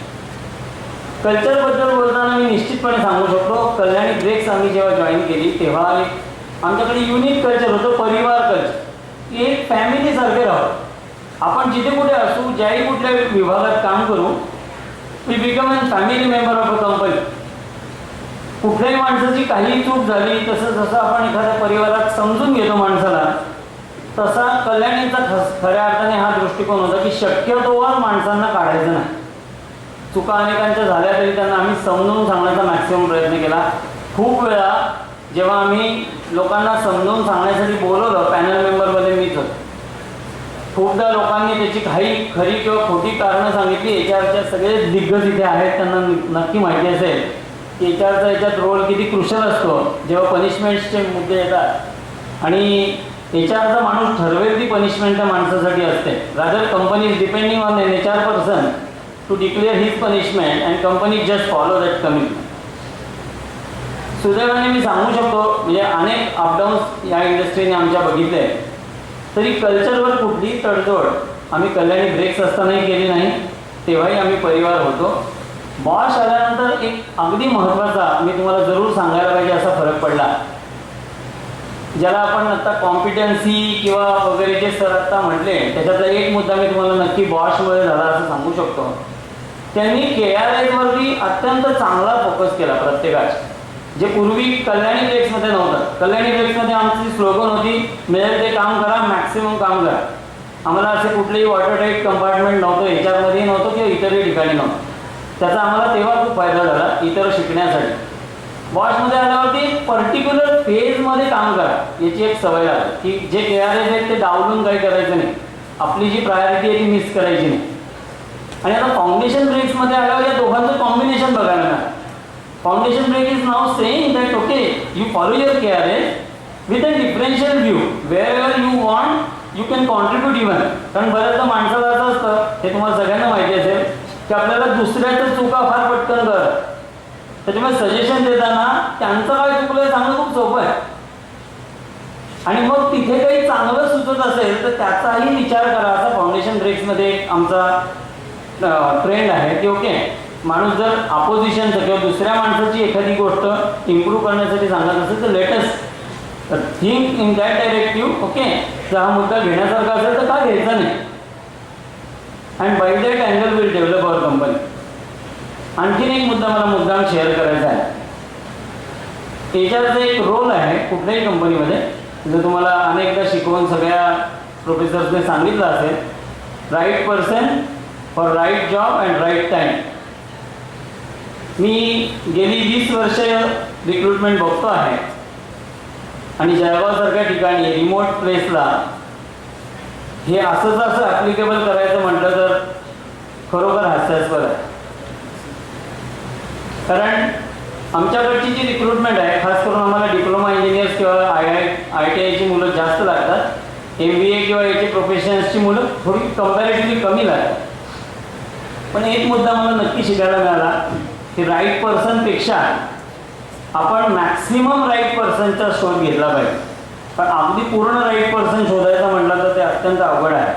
कल्चरबद्दल बोलताना मी निश्चितपणे सांगू शकतो, कल्याणी ब्रेक्स आम्ही जेव्हा जॉईन केली तेव्हा आमच्याकडे युनिक कल्चर होतं, परिवार कल्चर. एक फॅमिलीसारखे राहतो. आपण जिथे कुठे असू, ज्याही कुठल्या विभागात काम करू, we become an family member of a company. कुठल्याही माणसाची काही चूक झाली जसं आपण एखाद्या परिवारात समजून घेतो माणसाला, तसा कल्याणीचा खऱ्या अर्थाने हा दृष्टिकोन होता की शक्यतोवर माणसांना काढायचं नाही. चुका अनेकांच्या झाल्या तरी त्यांना आम्ही समजून सांगण्याचा मॅक्सिमम प्रयत्न केला. खूप वेळा जेव्हा आम्ही लोकांना समजून सांगण्यासाठी बोलवलं, पॅनल मेंबरमध्ये मीच होतो. खूपदा लोकांनी त्याची काही खरी किंवा खोटी कारणं सांगितली. HRच्या सगळे दिग्गज इथे आहेत, त्यांना नक्की माहिती असेल की HRचा याच्यात रोल किती क्रुशल असतो जेव्हा पनिशमेंट्सचे मुद्दे येतात. आणि HRचा माणूस ठरवेल ती पनिशमेंट त्या माणसासाठी असते. Rather company is depending on an HR person to declare his punishment and company just follow that commitment. सुदैवाने मी सांगू शकतो, म्हणजे अनेक अपडाऊन्स या इंडस्ट्रीने आमच्या बघितले, तरी कल्चरवर कुठलीही तडजोड आम्ही कल्याणी ब्रेक्स असतानाही केली नाही. तेव्हाही आम्ही परिवार होतो. बॉश आल्यानंतर एक अगदी महत्त्वाचा मी तुम्हाला जरूर सांगायला पाहिजे असा फरक पडला, ज्याला आपण आता कॉम्पिटन्सी किंवा वगैरे जे सर आत्ता म्हटले, त्याच्यातला एक मुद्दा मी तुम्हाला नक्की बॉशमुळे झाला असं सांगू शकतो. त्यांनी KRS वरती अत्यंत चांगला फोकस केला प्रत्येकाच्या, जे पूर्वी कल्याणी ब्रेक्समध्ये नव्हतं. कल्याणी ब्रेक्समध्ये आमची स्लोगन होती, मिळेल ते काम करा, मॅक्सिमम काम करा. आम्हाला असे कुठलेही वॉटर टाईट कंपार्टमेंट नव्हतं, HR मध्येही नव्हतं किंवा इतरही ठिकाणी नव्हतं. त्याचा आम्हाला तेव्हा खूप फायदा झाला इतर शिकण्यासाठी. बॉशमध्ये आल्यावरती पर्टिक्युलर फेजमध्ये काम करा याची एक सवय लागली, की जे KRS आहेत ते डावलून काही करायचं नाही, आपली जी प्रायोरिटी आहे ती मिस करायची नाही. आणि आता फाउंडेशन ब्रेक्समध्ये आल्यावर या दोघांचं कॉम्बिनेशन बघायला मिळालं. Foundation break is now saying that okay, you follow your KRS with a differential view, wherever you want you can contribute even. कारण बऱ्याचदा माणसाला असं असतं, हे तुम्हाला सगळ्यांना माहिती असेल, की आपल्याला दुसऱ्याचं चुका फार पटकन कळत. त्याच्यामुळे सजेशन देताना त्यांचं काय चुकलं हे सांगणं खूप सोपं आहे. आणि मग तिथे काही चांगलं सुचत असेल तर त्याचाही विचार करा, असा फाउंडेशन ब्रेक्समध्ये आमचा ट्रेंड आहे की ओके, माणूस जर अपोजिशनचं किंवा दुसऱ्या माणसाची एखादी गोष्ट इम्प्रूव्ह करण्यासाठी सांगत असेल तर latest think in that directive. Okay, जर हा मुद्दा घेण्यासारखा असेल तर का घ्यायचा नाही, and by that angle will develop our company. आणखीन एक मुद्दा मला मुद्दाम शेअर करायचा आहे. HRचा एक रोल आहे कुठल्याही कंपनीमध्ये, जर तुम्हाला अनेकदा शिकवून सगळ्या प्रोफेसर्सने सांगितलं असेल, right person for right job and right time. मी गेली 20 वर्ष रिक्रुटमेंट बघतो आहे आणि जळगावसारख्या ठिकाणी रिमोट प्लेसला हे असंच असं ॲप्लिकेबल करायचं म्हटलं तर खरोखर हास्यास्पद आहे. कारण आमच्याकडची जी रिक्रुटमेंट आहे, खास करून आम्हाला डिप्लोमा इंजिनियर्स किंवा ITIची मुलं जास्त लागतात, MBA किंवा याची प्रोफेशनल्सची मुलं थोडी कंपॅरेटिव्हली कमी लागतात. पण एक मुद्दा मला नक्की शिकायला मिळाला की राईट पर्सनपेक्षा आपण मॅक्सिमम राईट पर्सनचा शोध घेतला पाहिजे. पण अगदी पूर्ण राईट पर्सन शोधायचा म्हटलं तर ते अत्यंत अवघड आहे.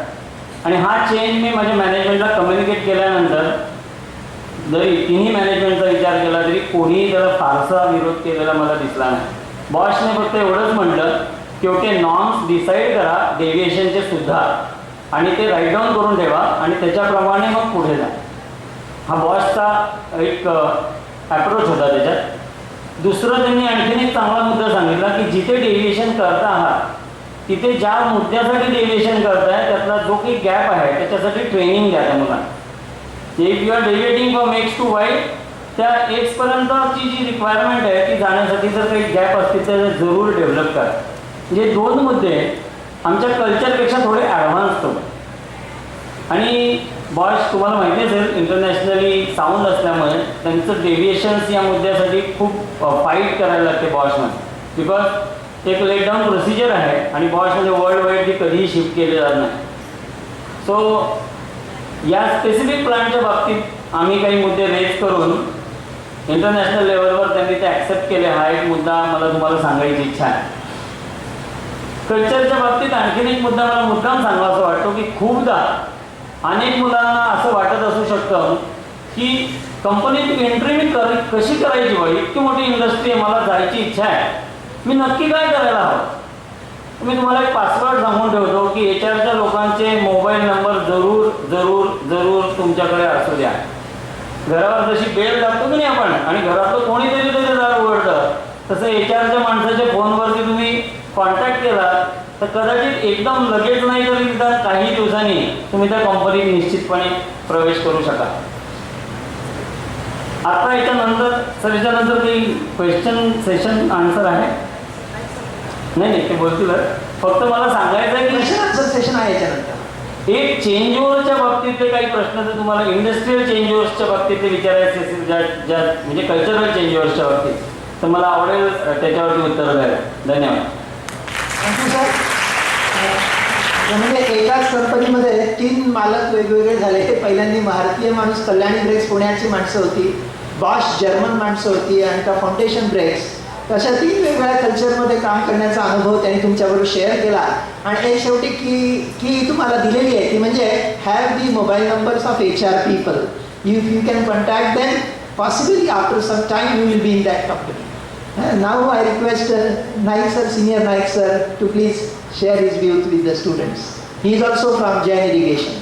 आणि हा चेंज मी माझ्या मॅनेजमेंटला कम्युनिकेट केल्यानंतर, जरी तिन्ही मॅनेजमेंटचा विचार केला तरी कोणीही त्याला फारसा विरोध केलेला मला दिसला नाही. बॉसने फक्त एवढंच म्हटलं की ओके, नॉर्म्स डिसाईड करा डेव्हिएशनचे सुद्धा, आणि ते राईट डाऊन करून ठेवा आणि त्याच्याप्रमाणे मग पुढे जा. हा बॉसचा एक अप्रोच होता त्याच्यात. दुसरं त्यांनी आणखीन एक चांगला मुद्दा सांगितला की जिथे डेव्हिएशन करता आहात तिथे ज्या मुद्द्यासाठी डेव्हिएशन करताय त्यातला जो काही गॅप आहे त्याच्यासाठी ट्रेनिंग द्या त्या मुलांना. If you are deviating from X to Y, त्या एक्सपर्यंतची जी रिक्वायरमेंट आहे ती जाण्यासाठी जर काही गॅप असतील तर जरूर डेव्हलप करा. म्हणजे दोन मुद्दे आमच्या कल्चरपेक्षा थोडे ॲडव्हान्स होते. आणि बॉश तुम्हाला माहिती असेल इंटरनॅशनली साऊंड असल्यामुळे त्यांचं डेव्हिएशन्स या मुद्द्यासाठी खूप फाईट करायला लागते बॉशमध्ये. बिकॉज एक लेट डाऊन प्रोसिजर आहे आणि बॉशमध्ये वर्ल्ड वाईड ती कधीही शिफ्ट केली जात नाही. सो या स्पेसिफिक प्लांटच्या बाबतीत आम्ही काही मुद्दे रेज करून इंटरनॅशनल लेवलवर त्यांनी ते ॲक्सेप्ट केले. हा एक मुद्दा मला तुम्हाला सांगायची इच्छा आहे. कल्चरच्या बाबतीत आणखीन एक मुद्दा मला मुद्दाम सांगावा असं वाटतो की खूपदा अनेक मुलांना असं वाटत असू शकतं की कंपनीत एंट्री मी कशी करायची बा, इतकी मोठी इंडस्ट्री आहे, मला जायची इच्छा आहे, मी नक्की काय करायला हवं. मी तुम्हाला एक पासवर्ड सांगून ठेवतो की HR च्या लोकांचे मोबाईल नंबर जरूर जरूर जरूर तुमच्याकडे असू द्या. घरावर जशी बेल लागतो की नाही आपण आणि घरातलं कोणीतरी तरी दार उघडतं, तसं HR च्या माणसाच्या फोनवरती तुम्ही कॉन्टॅक्ट केला तर कदाचित एकदम लगेच नाही तर निदान काही दिवसांनी तुम्ही त्या कंपनीत निश्चितपणे प्रवेश करू शकाल. आता याच्यानंतर सर याच्यानंतर काही क्वेश्चन सेशन आन्सर आहे? नाही ते बोलतील. फक्त मला सांगायचं आहे क्वेश्चन की आन्सर सेशन आहे याच्यानंतर. एक चेंज ओव्हरच्या बाबतीतले काही प्रश्न जर तुम्हाला इंडस्ट्रियल चेंज ओव्हर्सच्या बाबतीत विचारायचे असेल, ज्या म्हणजे कल्चरल चेंज ओव्हर्सच्या बाबतीत, तर मला आवडेल त्याच्यावरती उत्तर द्यायला. धन्यवाद. Thank you sir. म्हणजे एकाच कंपनीमध्ये 3 मालक वेगवेगळे झाले. पहिल्यांदा भारतीय माणूस कल्याणी ब्रेक्स पुण्याची माणसं होती, बॉश जर्मन माणसं होती आणि का फाउंडेशन ब्रेक्स. अशा 3 वेगवेगळ्या कल्चरमध्ये काम करण्याचा अनुभव त्यांनी तुमच्याबरोबर शेअर केला. आणि एक शेवटी की तुम्हाला दिलेली आहे ती म्हणजे have the mobile numbers of HR people. If you can contact them possibly after some time you will be in that company. Now I request Naik sir, senior Naik sir, to please share his views with the students. He is also from Jain Irrigation.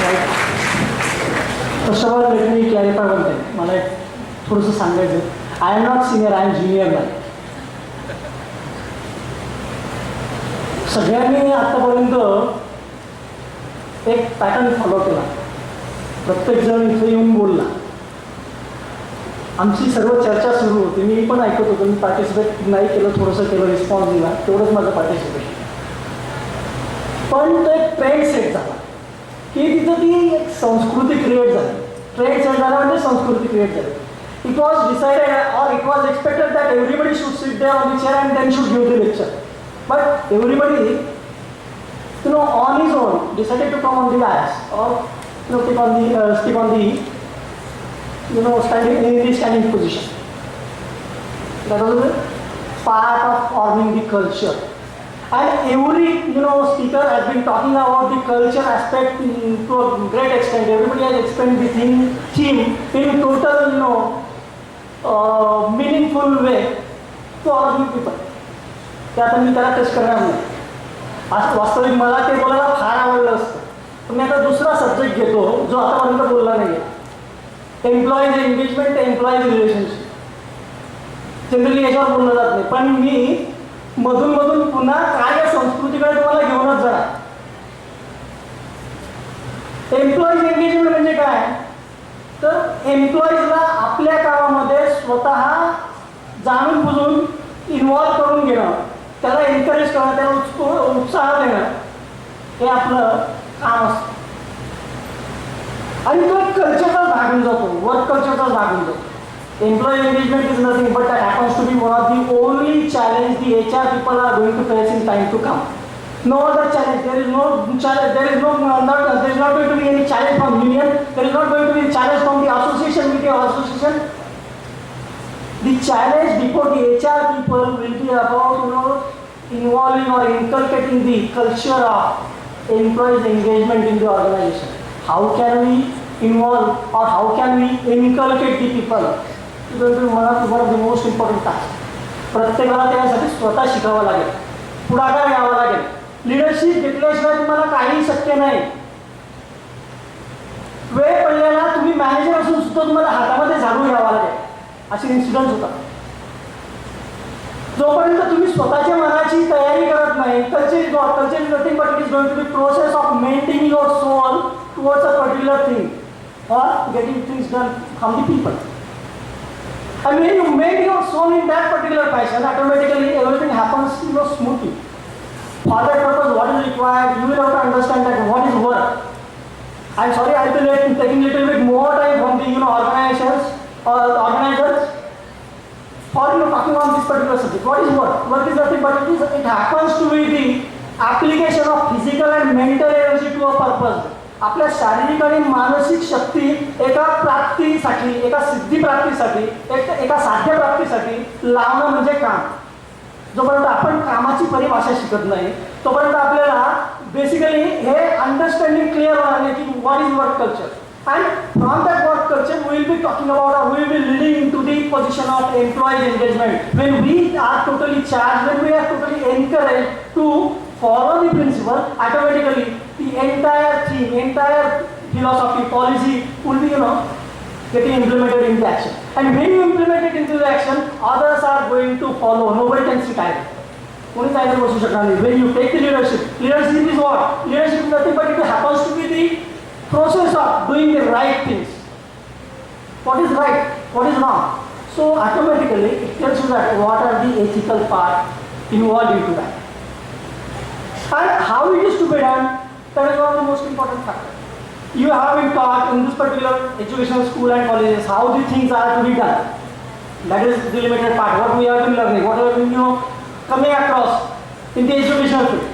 Right. First of all, let me clarify one thing. मला एक थोडंसं सांगायचं. I am not senior, I am junior Naik. सगळ्यांनी आतापर्यंत एक pattern follow केला. प्रत्येकजण इथे येऊन बोलला. आमची सर्व चर्चा सुरू होती. मी पण ऐकत होतो. मी पार्टिसिपेट नाही केलं, थोडंसं केलं, रिस्पॉन्स दिला, तेवढंच माझं पार्टिसिपेशन. पण तो एक ट्रेंड सेट झाला की तिथं ती एक संस्कृती क्रिएट झाली. ट्रेंड सेट झाला म्हणजे संस्कृती क्रिएट झाली. इट वॉज डिसाइडेड और it was expected that everybody should sit there on the chair and then should give the lecture. But everybody on his own decided to come on the dais or speak on the standing position. That was a part of forming the culture. And every speaker has been talking about the culture aspect to a great extent. Everybody has explained the theme in total meaningful way to all of you people. ते आता मी त्याला touch करणार नाही. आज वास्तविक मला ते बोलायला फार आवडलं असतं. पण मी आता दुसरा सब्जेक्ट घेतो जो आतापर्यंत बोलला नाही आहे. Employees engagement, employees relationship. Generally याच्यावर बोललं जात नाही, पण मी मधून पुन्हा कार्य संस्कृतीकडे तुम्हाला घेऊनच जाणार. एम्प्लॉईज एंगेजमेंट म्हणजे काय? तर एम्प्लॉईजला आपल्या कामामध्ये स्वतः जाणून बुजून इन्व्हॉल्व करून घेणं, त्याला एनकरेज करणं, त्याला उत्साह देणं, हे आपलं काम असतं. आणि तो एक कल्चरचा भाग होऊन जातो, वर्क कल्चरचा भाग होऊन जातो. Employee engagement is nothing but that happens to be one of the only challenge the HR people are going to face in time to come. No other challenge. There is no challenge. There is not going to be any challenge from union. There is not going to be any challenge from the association with the association. The challenge before the HR people will be about involving or inculcating the culture of employees engagement in the organization. How can we involve or how can we inculcate the people? It is going to be one of the most important tasks. प्रत्येकाला त्यासाठी स्वतः शिकावं लागेल, पुढाकार घ्यावा लागेल. Leadership घेतल्याशिवाय तुम्हाला काही शक्य नाही. वेळ पडलेला तुम्ही मॅनेजर असून सुद्धा तुम्हाला हातामध्ये झाडू घ्यावा लागेल, असे इन्सिडेंट होतात. जोपर्यंत तुम्ही स्वतःच्या मनाची तयारी करत नाही, culture is nothing but it is going to be process of maintaining your soul towards a particular thing or getting things done from the people. And when you make your soul in that particular fashion, automatically everything happens, smoothly. For that purpose, what is required, you will have to understand that what is work. I'm sorry, I'll be taking a little bit more time from the organizations or organizers for talking on this particular subject. What is work? Work is nothing but it happens to be the application of physical and mental energy to a purpose. आपल्या शारीरिक आणि मानसिक शक्ती एका प्राप्तीसाठी, एका सिद्धी प्राप्तीसाठी, एका साध्य प्राप्तीसाठी लावणं म्हणजे काम. जोपर्यंत आपण कामाची परिभाषा शिकत नाही तोपर्यंत आपल्याला बेसिकली हे अंडरस्टँडिंग क्लिअर होणार नाही की what is work culture. And from that work culture we will be talking about, we will be leading into the position of employees engagement when we are totally charge, when we are totally encourage to follow the principle, automatically the entire thing, entire philosophy, policy will be, getting implemented into action. And when you implement it into action, others are going to follow. Nobody can sit idle. कोणीच idle बसू शकणार नाही. When you take the leadership, leadership is what? Leadership is nothing but it happens to be the process of doing the right things. What is right? What is wrong? So automatically it tells you that what are the ethical part involved into that. And how it is to be done, that is one of the most important factors. You have been taught in this particular educational school and colleges how the things are to be done. That is the limited part, what we have been learning, what we have been coming across in the educational field.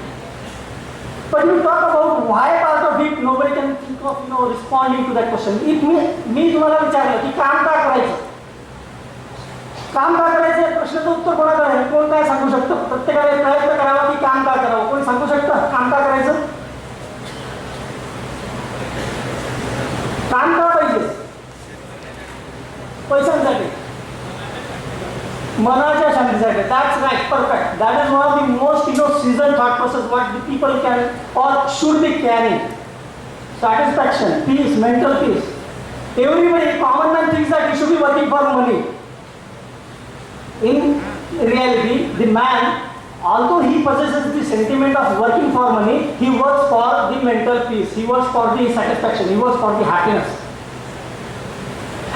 But you talk about why part of it, nobody can think of responding to that question. If मी तुम्हाला विचारलं की काम का करायचं, काम का करायचं प्रश्नाचं उत्तर कोणाकडे आहे? कोण काय सांगू शकतं? प्रत्येकाने प्रयत्न करावा की काम का करावं? कोणी सांगू शकतं काम का करायचं? काम का पाहिजे? पैशांसाठी, मनाच्या शांतीसाठी. That's right, perfect. That is one of the most seasoned thought process what the people can or should be carrying. Satisfaction, peace, mental peace. Everybody, common man thinks that he should be working for money. In reality, the man, although he possesses the sentiment of working for money, he works for the mental peace, he works for the satisfaction, he works for the happiness.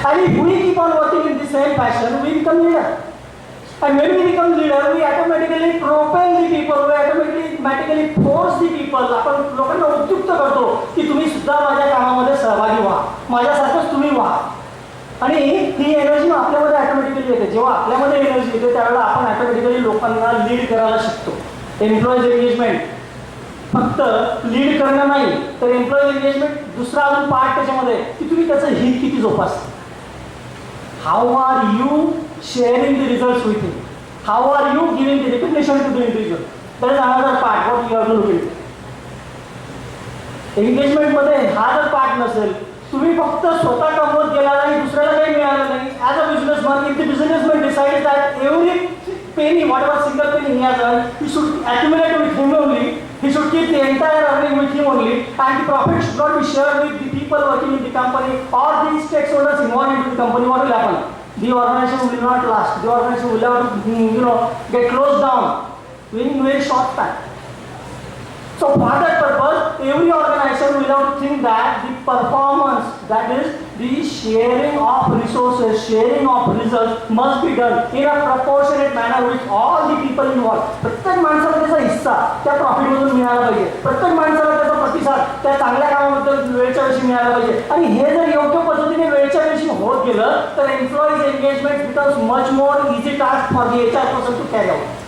And if we keep on working in the same fashion, we become leader. And when we become leader, we automatically propel the people, we automatically force the people. आपण लोकांना उद्युक्त करतो की तुम्ही सुद्धा माझ्या कामामध्ये सहभागी व्हा, माझ्यासारखंच तुम्ही व्हा. आणि ही एनर्जी आपल्यामध्ये ऑटोमॅटिकली येते. जेव्हा आपल्यामध्ये एनर्जी येते त्यावेळेला आपण ऑटोमॅटिकली लोकांना लीड करायला शिकतो. एम्प्लॉईज एंगेजमेंट फक्त लीड करणं नाही तर एम्प्लॉईज एंगेजमेंट दुसरा अजून पार्ट त्याच्यामध्ये की तुम्ही त्याचं हित किती जोपासता. How are you sharing the results with him, how are you giving the recognition to the individual. That is another part what you have to look it. एंगेजमेंटमध्ये हा जर पार्ट नसेल, तुम्ही फक्त स्वतः कमवत गेला आणि दुसऱ्याला काही मिळालं नाही. As a businessman, if the businessman decide that every penny, whatever single penny he has earned, he should accumulate with him only. He should keep the entire earning with him only, and the profit should not be shared with the people working in the company or the stakeholders involved in the company. What will happen? The organization will not last. The organization will have to, get closed down in very short time. So for that purpose, every organization will have to think that the performance, that is the sharing of resources, sharing of results must be done in a proportionate manner with all the people involved. प्रत्येक माणसाला त्याचा हिस्सा त्या प्रॉफिटमधून मिळाला पाहिजे. प्रत्येक माणसाला त्याचा प्रतिसाद त्या चांगल्या कामाबद्दल वेळच्या वेळी मिळाला पाहिजे. आणि हे जर योग्य पद्धतीने वेळच्या वेळी होत गेलं तर employees engagement becomes much more easy task for the HR person to carry out.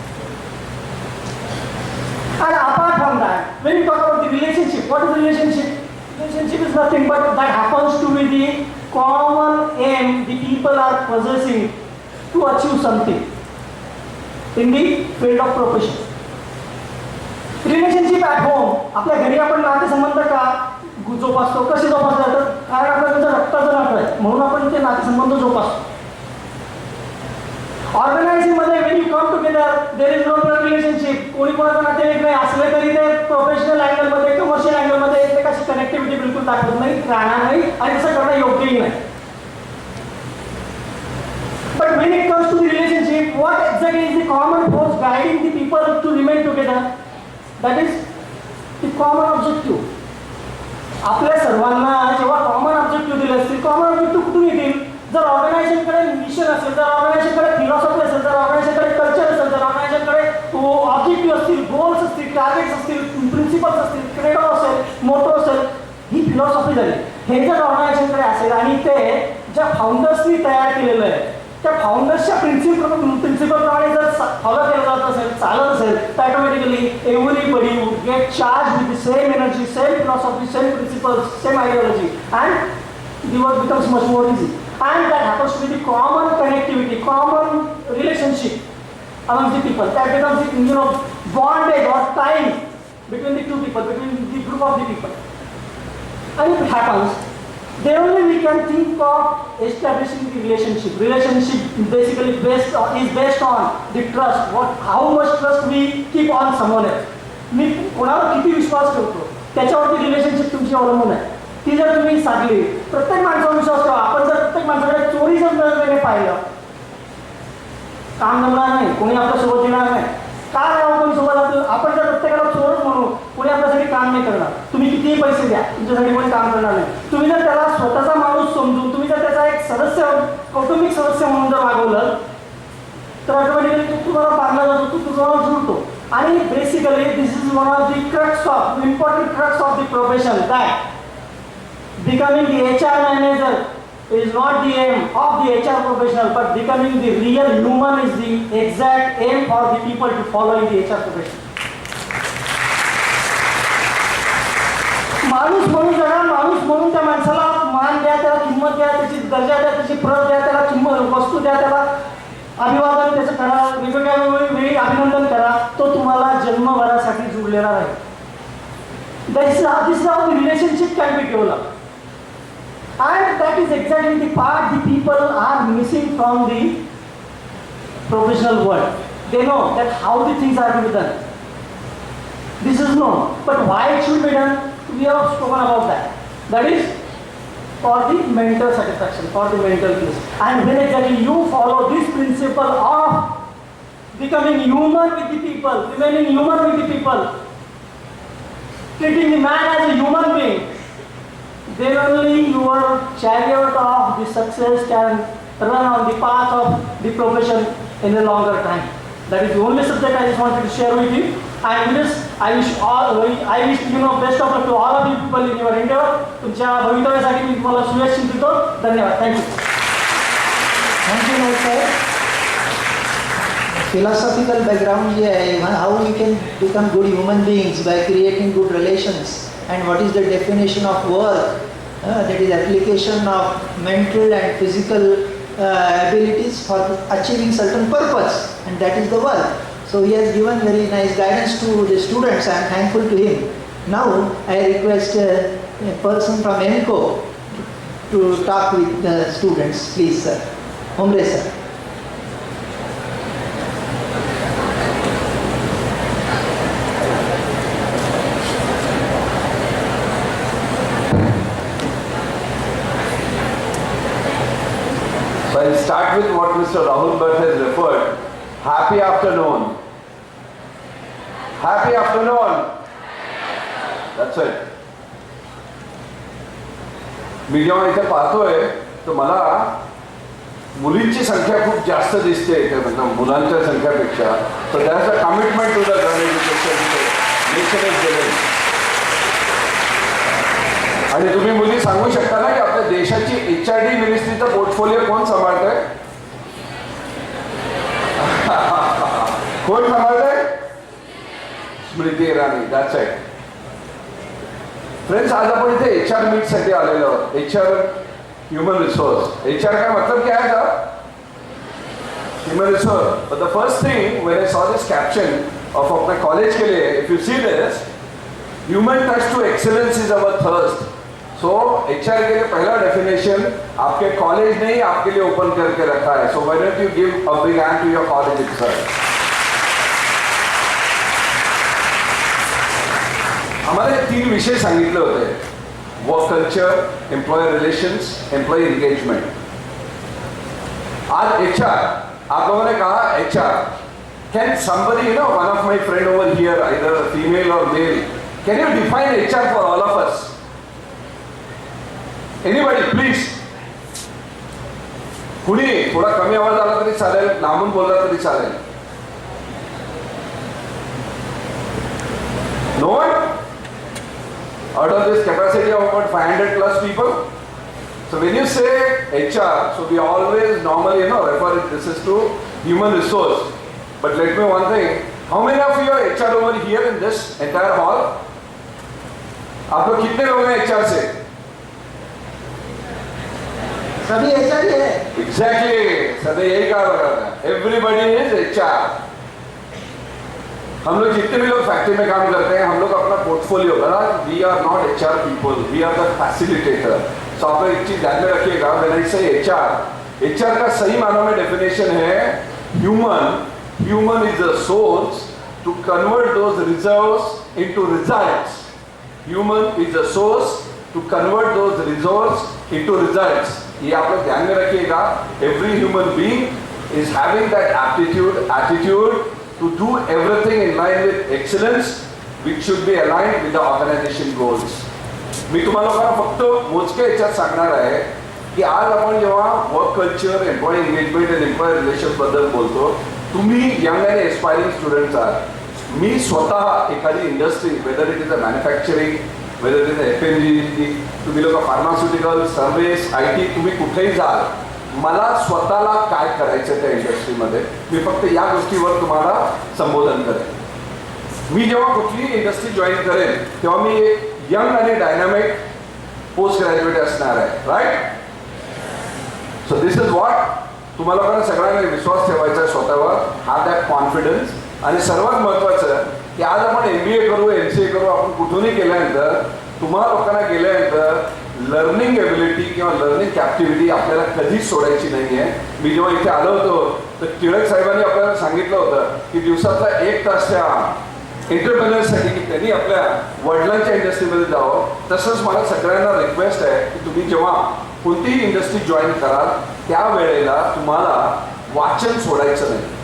And apart from that, when you talk about the relationship, what is relationship? Relationship is nothing but that happens to be the common aim the people are possessing to achieve something in the field of profession. Relationship at home, आपल्या घरी आपण नातेसंबंध का जोपासतो, कसे जोपासतो तर कारण आपल्या त्याचं रक्ताचं नातं आहे म्हणून आपण ते नातेसंबंध जोपासतो. Organizing मध्ये when you come together, there is no blood relationship, कोणी कोणाचं नातेवाईक नाही असले तरी ते प्रोफेशनल अँगलमध्ये कमर्शियल अँगलमध्ये एकमेकाशी कनेक्टिव्हिटी बिलकुल दाखवत नाही, राहणार नाही आणि तसं करणं योग्यही नाही. But when it comes to the relationship, what exactly is the common force guiding the people to remain together? That is the common objective. आपल्या सर्वांना जेव्हा कॉमन ऑब्जेक्टिव्ह दिले असतील, कॉमन ऑब्जेक्टिव्ह कुठून येतील? जर ऑर्गनायझेशनकडे मिशन असेल, जर ऑर्गनायझेशनकडे फिलॉसॉफी असेल, जर ऑर्गनायझेशनकडे कल्चर असेल, जर ऑर्गनायझेशनकडे ऑब्जेक्टिव्ह असतील, गोल्स असतील, टार्गेट्स असतील, प्रिन्सिपल्स असतील, क्रेडो असेल, मोटो असेल, ही फिलॉसॉफी झाली. हे जर ऑर्गनायझेशनकडे असेल आणि ते ज्या फाउंडर्सनी तयार केलेलं आहे त्या फाउंडर्सच्या प्रिन्सिपलप्रमाणे जर फॉलो केलं जात असेल, चालत असेल, तर automatically everybody would get charge with the same energy, same philosophy, same principles, same ideology, and the work becomes much more easy. And that happens to be the common connectivity, common relationship among the people. That becomes the bondage or tie between the two people, between the group of the people. And if it happens, then only we can think of establishing the relationship. Relationship basically is based on the trust. How much trust we keep on someone else. मी कोणावर किती विश्वास ठेवतो त्याच्यावरती relationship तुमची अवलंबून आहे. ती जर तुम्ही साधली, प्रत्येक माणसावर विश्वास ठेवा. आपण जर प्रत्येक माणसाकडे चोरीच्या नजरेने पाहिलं, काम जमणार नाही, कोणी आपल्यासोबत येणार नाही. काय राहावं कोणी सोबत आपलं? आपण जर प्रत्येकाला चोरच म्हणू, कोणी आपल्यासाठी काम नाही करणार. तुम्ही कितीही पैसे द्या, तुमच्यासाठी कोणी काम करणार नाही. तुम्ही जर त्याला स्वतःचा माणूस समजून, तुम्ही जर त्याचा एक सदस्य, कौटुंबिक सदस्य म्हणून जर वागवलं, तर ऑटोमॅटिकली तो तुम्हाला पाळला जातो, तो तुम्हाला जुळतो. आणि basically this is one of the crux of important crux of the profession, that becoming the HR manager is not the aim of the HR professional, but becoming the real human is the exact aim for the people to follow in the HR profession. माणूस म्हणून जगा, माणूस म्हणून त्या माणसाला मान द्या, त्याला किंमत द्या, त्याची दर्जा द्या, त्याची प्रत द्या, त्याला किंमत वस्तू द्या, त्याला अभिवादन त्याचं करा, वेगवेगळ्या वेळी अभिनंदन करा. तो तुम्हाला जन्मभरासाठी जुळलेला राहील. This is how the relationship can be developed. And that is exactly the part the people are missing from the professional world. They know that how the things are to be done. This is known. But why it should be done? We have spoken about that. That is for the mental satisfaction, for the mental peace. And when exactly you follow this principle of becoming human with the people, remaining human with the people, treating the man as a human being, then only your chariot of the success can run on the path of the profession in a longer time. That is the only subject I just wanted to share with you. And this, I wish best of luck to all of you people in your endeavor. तुमच्या भवितव्यासाठी मी तुम्हाला शुभेच्छा देतो. धन्यवाद. Thank you. Thank you, sir. Philosophical background जे आहे, how we can become good human beings by creating good relations, and what is the definition of work? That is application of mental and physical abilities for achieving certain purpose, and that is the work. So he has given very nice guidance to the students. I am thankful to him. Now I request a person from ENCO to talk with the students. Please, sir. Hombre, sir. So I'll start with what Mr. Rahul Bhatt has referred. Happy afternoon. Happy afternoon. That's it. मी जेव्हा इथे पाहतोय तर मला मुलींची संख्या खूप जास्त दिसते मुलांच्या संख्यापेक्षा. So there's a commitment to the girl education. Nation is given. आणि तुम्ही मुली सांगू शकता ना की आपल्या देशाची HRD मिनिस्ट्रीचा पोर्टफोलिओ कोण सांभाळतंय? कोण सांभाळतंय? Smriti Irani. That's it. Friends, आज आपण इथे HR मीट साठी आलेलो आहोत. HR human resource. HR का मतलब क्या है sir? Human resource. But the first thing when I saw this caption of अपने कॉलेज के लिए, if you see this, human touch to excellence is our thirst. So HR के लिए पहला डेफिनेशन आपके कॉलेज ने ही आपके लिए ओपन करके रखा है. So why don't you give a big hand to your college itself. आम्हाला हे 3 विषय सांगितले होते, work culture, employer relations, employ engagement. आज HR, आप लोगों ने कहा HR. Can somebody, one of my friend over here, either female or male, can you define HR for all of us? Anybody, please. कुणी थोडा कमी आवाज आला तरी चालेल, लांबून बोलला तरी चालेल. No one? Out of this capacity of about 500 plus people? So when you say HR, so we always normally, refer it, this is to human resource. But let me one thing, how many of you are HR over here in this entire hall? आप लोग कितने लोग हैं HR से? सभी HR ही है. Exactly, सभी यही कहा लगा था. Everybody is HR. हम लोग जितने भी लोग फैक्ट्री में काम करते हैं, हम लोग अपना पोर्टफोलियो बना, we are not HR people, we are the facilitator. So आप लोग एक चीज ध्यान में रखिएगा, when I say HR का सही मानों में डेफिनेशन है human is the source to convert those reserves into results. Human is the source to convert those reserves into results. ये आप लोग ध्यान में रखिएगा. Every human being is having that attitude to do everything in line with excellence, which should be aligned with the organization goals. मी तुम्हाला फक्त मोजके याच्यात सांगणार आहे की आज आपण जेव्हा वर्क कल्चर, एम्प्लॉई एंगेजमेंट आणि एम्प्लॉय रिलेशन बद्दल बोलतो, तुम्ही यंग आणि एस्पायरिंग स्टुडंट्स आहात. मी स्वतः एखादी industry, whether it is a manufacturing, whether it is FMCG, तुम्ही लोक फार्मास्युटिकल, सर्व्हिस, IT, तुम्ही कुठेही जाल, मला स्वतःला काय करायचं त्या इंडस्ट्रीमध्ये, मी फक्त या गोष्टीवर तुम्हाला संबोधन करेन. मी जेव्हा कुठलीही इंडस्ट्री जॉईन करेन तेव्हा मी एक यंग आणि डायनामिक पोस्ट ग्रॅज्युएट असणार आहे, right? So this is what तुम्हाला सगळ्यांना विश्वास ठेवायचा आहे स्वतःवर, हा दॅट कॉन्फिडन्स. आणि सर्वात महत्त्वाचं की आज आपण MBA करू, MCA करू, आपण कुठूनही केल्यानंतर तुम्हाला लोकांना गेल्यानंतर लर्निंग एबिलिटी किंवा लर्निंग कॅपॅसिटी आपल्याला कधीच सोडायची नाही आहे. मी जेव्हा इथे आलो होतो तर टिळक साहेबांनी आपल्याला सांगितलं होतं की दिवसातला 1 तास त्या एंटरप्रेनर्ससाठी की त्यांनी आपल्या वडिलांच्या इंडस्ट्रीमध्ये जावं. तसंच मला सगळ्यांना रिक्वेस्ट आहे की तुम्ही जेव्हा कोणतीही इंडस्ट्री जॉईन कराल त्यावेळेला तुम्हाला वाचन सोडायचं नाही.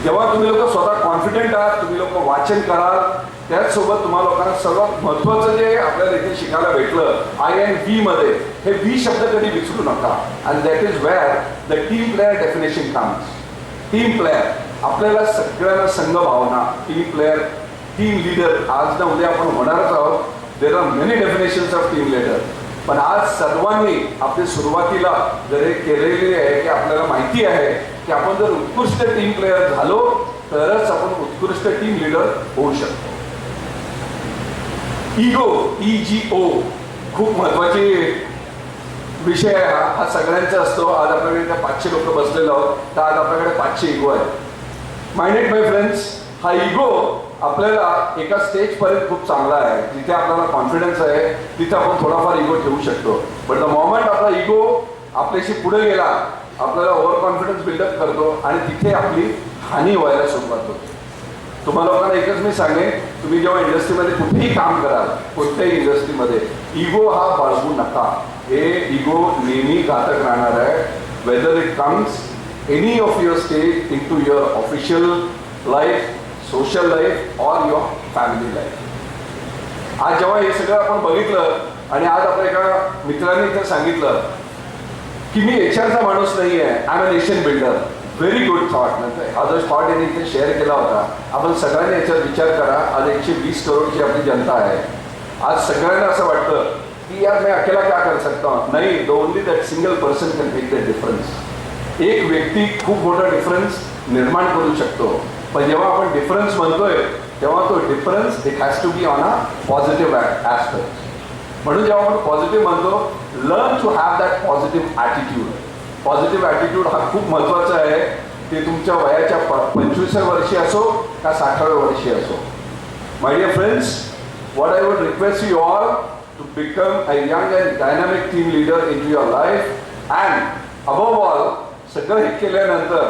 जेव्हा तुम्ही लोक स्वतः कॉन्फिडंट आहात, तुम्ही लोक वाचन कराल, त्याचसोबत तुम्हाला लोकांना सर्वात महत्त्वाचं जे आपल्याला इथे शिकायला भेटलं INV मध्ये, हे V शब्द कधी विसरू नका. And that is where the team player definition comes. Team player, आपल्याला सगळ्यांना संघ भावना, टीम प्लेअर, टीम लीडर, आज ना उद्या आपण होणारच आहोत. There are many definitions of team leader. पण आज सर्वांनी आपली सुरुवातीला जर हे केलेली आहे की आपल्याला माहिती आहे की आपण जर उत्कृष्ट टीम प्लेअर झालो तरच आपण उत्कृष्ट टीम लीडर होऊ शकतो. इगो, EGO, खूप महत्वाची विषय आहे हा सगळ्यांचा असतो. आज आपल्याकडे 500 लोक बसलेले आहोत, तर आज आपल्याकडे 500 इगो आहेत. माय फ्रेंड्स, हा इगो आपल्याला एका स्टेजपर्यंत खूप चांगला आहे, जिथे आपल्याला कॉन्फिडन्स आहे तिथे आपण थोडाफार इगो ठेवू शकतो. बट द मोमेंट आपला इगो आपल्याशी पुढे गेला, आपल्याला ओव्हर कॉन्फिडन्स बिल्डअप करतो आणि तिथे आपली हानी व्हायला सुरुवात होते. तुम्हाला लोकांना एकच मी सांगेन, तुम्ही जेव्हा इंडस्ट्रीमध्ये कुठेही काम कराल, कोणत्याही इंडस्ट्रीमध्ये इगो हा बाळगू नका. हे इगो नेहमी घातक राहणार आहे. Whether it comes any of your stage in to your official life, social life और युअर फॅमिली लाईफ. आज जेव्हा हे सगळं आपण बघितलं आणि आज आपल्या एका मित्रांनी इथे सांगितलं की मी HRचा माणूस नाही आहे, I am a nation builder. Very good thought. नंतर हा जो थॉट यांनी इथे शेअर केला होता, आपण सगळ्यांनी याच्यावर विचार करा. आज 120 करोडची आपली जनता आहे. आज सगळ्यांना असं वाटतं की यार मैं अकेला क्या कर सकता हूँ. नाही, the only that single person can make the difference. एक व्यक्ती खूप मोठा डिफरन्स निर्माण करू शकतो. पण जेव्हा आपण डिफरन्स म्हणतोय तेव्हा तो difference it has to be on a positive aspect. म्हणून जेव्हा आपण पॉझिटिव्ह म्हणतो, learn to have that positive attitude. Positive attitude हा खूप महत्त्वाचा आहे. ते तुमच्या वयाच्या 25व्या वर्षी असो का 60व्या वर्षी असो. My dear friends, what I would request you all to become a young and dynamic team leader in to your life. And above all, सगळं हे केल्यानंतर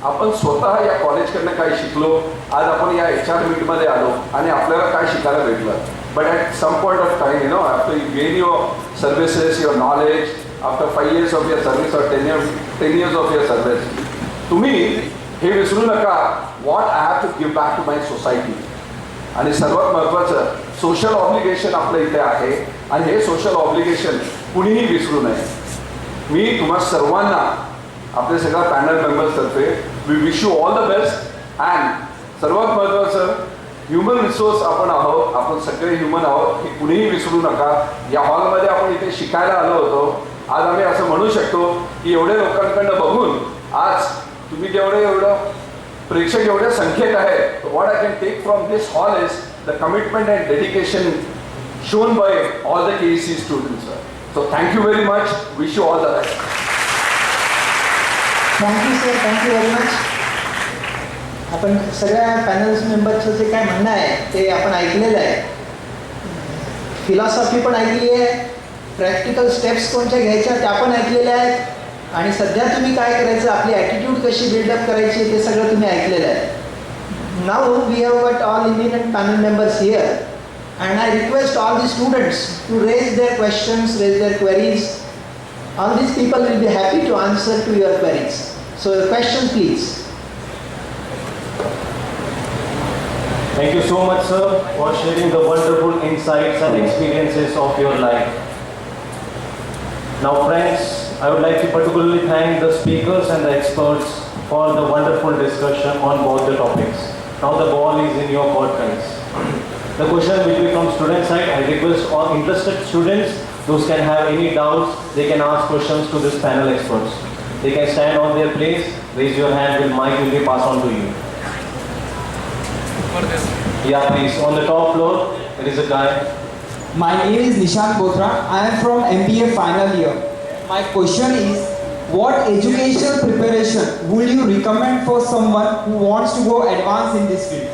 आपण स्वतः या कॉलेजकडनं काय शिकलो, आज आपण या HR मीटमध्ये आलो आणि आपल्याला काय शिकायला भेटलं. But at some point of time after you gain your services, your knowledge, after 5 years of your service or 10 years of your service, तुम्ही हे विसरू नका, what I have to give back to my society. आणि सर्वात महत्त्वाचं social obligation आपलं इथे आहे आणि हे सोशल ऑब्लिगेशन कुणीही विसरू नये. मी तुम्हा सर्वांना आपले सगळ्या पॅनल मेंबर्सतर्फे we wish you all the best. And सर्वात महत्त्वाचं ह्युमन रिसोर्स आपण आहोत, आपण सगळे ह्युमन आहोत हे कुणीही विसरू नका. या हॉलमध्ये आपण इथे शिकायला आलो होतो. आज आम्ही असं म्हणू शकतो की एवढे लोकांकडनं बघून आज तुम्ही एवढं प्रेक्षक एवढ्या संख्येत आहेत. What I can take from this hall is the commitment and dedication shown by all the KEC students. So thank you very much. Wish you all the best. Thank you sir, thank you very much. आपण सगळ्या panels मेंबरचं जे काय म्हणणं आहे ते आपण ऐकलेलं आहे. Philosophy पण ऐकली आहे, प्रॅक्टिकल स्टेप्स कोणत्या घ्यायच्या त्या पण ऐकलेल्या आहेत आणि सध्या तुम्ही काय करायचं, आपली ॲटिट्यूड कशी बिल्डअप करायची ते सगळं तुम्ही ऐकलेलं आहे. Now we have got all eminent panel members here and I request all the students to raise their questions, raise their queries. All these people will be happy to answer to your queries. So your question please. Thank you so much, sir, for sharing the wonderful insights and experiences of your life. Now, friends, I would like to particularly thank the speakers and the experts for the wonderful discussion on both the topics. Now the ball is in your court, guys. The question will be from student side. I request all interested students, those can have any doubts, they can ask questions to this panel experts. They can stand on their place, raise your hand, will mic will be passed on to you. Yeah, please. On the top floor, there is a guy. My name is Nishant Bothra. I am from MBA final year. My question is, what educational preparation would you recommend for someone who wants to go advance in this field?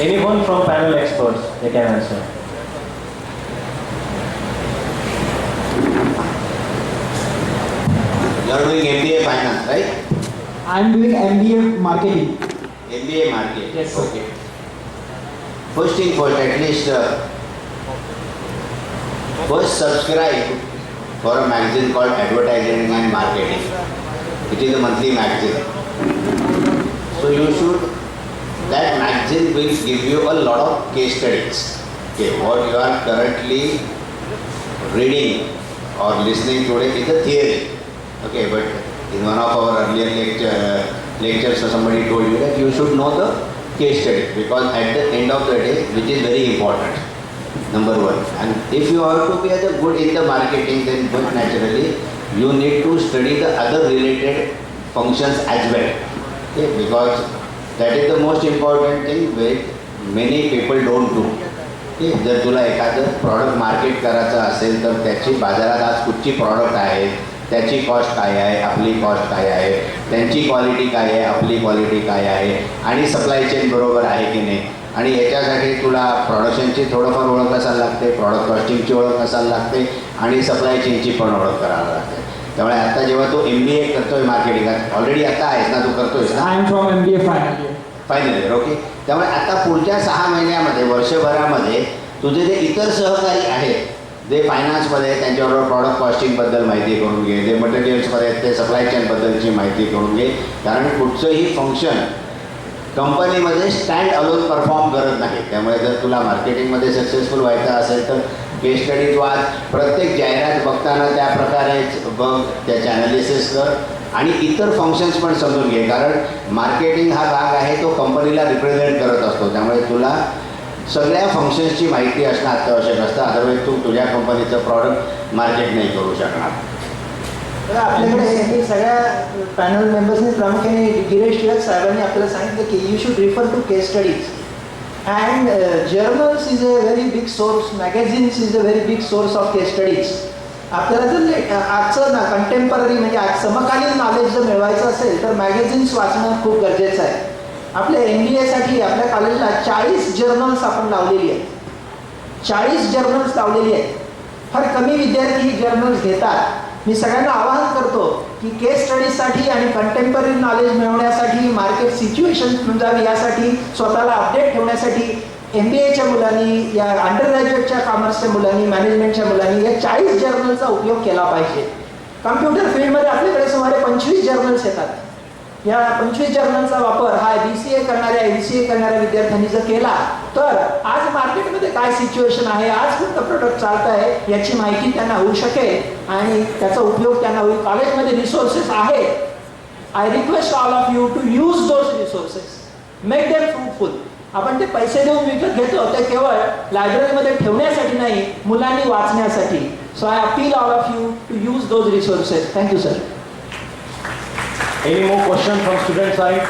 Anyone from panel experts, they can answer. You are doing MBA finance, right? I am doing MBA marketing. MBA market. Yes, sir. Okay. First thing first, at least first subscribe for a magazine called Advertising and Marketing. It is a monthly magazine. So you should, that magazine will give you a lot of case studies. Okay, what you are currently reading or listening today is a theory. Okay, but in one of our earlier lectures, somebody told you that you should know the case study, because at the end of the day, which is very important, number one. And if you are to be good in the marketing, then naturally you need to study the other related functions as well. Okay, because that is the most important thing which many people don't do. Okay, जर तुला एखादं product market करायचं असेल तर त्याची बाजारात आज कुठची प्रॉडक्ट आहे, त्याची कॉस्ट काय आहे, आपली कॉस्ट काय आहे, त्यांची क्वालिटी काय आहे, आपली क्वालिटी काय आहे, आणि सप्लाय चेन बरोबर आहे की नाही, आणि याच्यासाठी तुला प्रोडक्शनची थोडंफार ओळख असायला लागते, प्रॉडक्ट कॉस्टिंगची ओळख असायला लागते, आणि सप्लाय चेनची पण ओळख करायला लागते. त्यामुळे आता जेव्हा तू MBA करतोय मार्केटिंगात, ऑलरेडी आता आहेस ना, तू करतोयस ना, I am from MBA final year. Final year. Okay, त्यामुळे आता पुढच्या 6 महिन्यामध्ये, वर्षभरामध्ये तुझे जे इतर सहकारी आहेत, जे फायनान्समध्ये, त्यांच्याबरोबर प्रॉडक्ट कॉस्टिंगबद्दल माहिती करून घे, जे मटेरियल्समध्ये आहेत ते सप्लाय चेनबद्दलची माहिती करून घे. कारण कुठचंही फंक्शन कंपनीमध्ये स्टँड अलोन परफॉर्म करत नाही. त्यामुळे जर तुला मार्केटिंगमध्ये सक्सेसफुल व्हायचं असेल तर केस स्टडी तू आज प्रत्येक जाहिरात बघताना त्या प्रकारेच बघ, त्याचे ॲनालिसिस कर, आणि इतर फंक्शन्स पण समजून घे. कारण मार्केटिंग हा भाग आहे तो कंपनीला रिप्रेझेंट करत असतो. त्यामुळे तुला सगळ्या फंक्शन्सची माहिती असणं अत्यावश्यक असतं. अदरवाईज तू तुझ्या कंपनीचं प्रॉडक्ट मार्केट नाही करू शकणार. तर आपल्याकडे सगळ्या पॅनल मेंबर्सनी प्रामुख्याने गिरीश टिळक साहेबांनी आपल्याला सांगितलं की you should refer to case studies and journals is a very big source, magazines is a very big source of case studies. आपल्याला जर आजचं ना कंटेम्पररी म्हणजे आज समकालीन नॉलेज जर मिळवायचं असेल तर मॅगझिन्स वाचणं खूप गरजेचं आहे. आपल्या MBAसाठी आपल्या कॉलेजला 40 जर्नल्स आपण लावलेली आहेत. 40 जर्नल्स लावलेली आहेत. फार कमी विद्यार्थी ही जर्नल्स घेतात मी सगळ्यांना आवाहन करतो की केस स्टडीजसाठी आणि कंटेम्पररी नॉलेज मिळवण्यासाठी, मार्केट सिच्युएशन समजावी यासाठी, स्वतःला अपडेट ठेवण्यासाठी MBAच्या मुलांनी, या अंडर ग्रॅज्युएटच्या कॉमर्सच्या मुलांनी, मॅनेजमेंटच्या मुलांनी या 40 जर्नलचा उपयोग केला पाहिजे. कम्प्युटर फील्डमध्ये आपल्याकडे सुमारे 25 जर्नल्स येतात. या 25 जर्नलचा वापर हा BCA करणाऱ्या, MCA करणाऱ्या विद्यार्थ्यांनी जर केला तर आज मार्केटमध्ये काय सिच्युएशन आहे, आज कोणतं प्रोडक्ट चालत आहे याची माहिती त्यांना होऊ शकेल आणि त्याचा उपयोग त्यांना होईल. कॉलेजमध्ये रिसोर्सेस आहेत. I request all of you to use those resources, make them fruitful. आपण ते पैसे देऊन विकत घेतो ते केवळ लायब्ररीमध्ये ठेवण्यासाठी नाही, मुलांनी वाचण्यासाठी. So I appeal all of you to use those resources. Thank you sir. Any more questions from student side?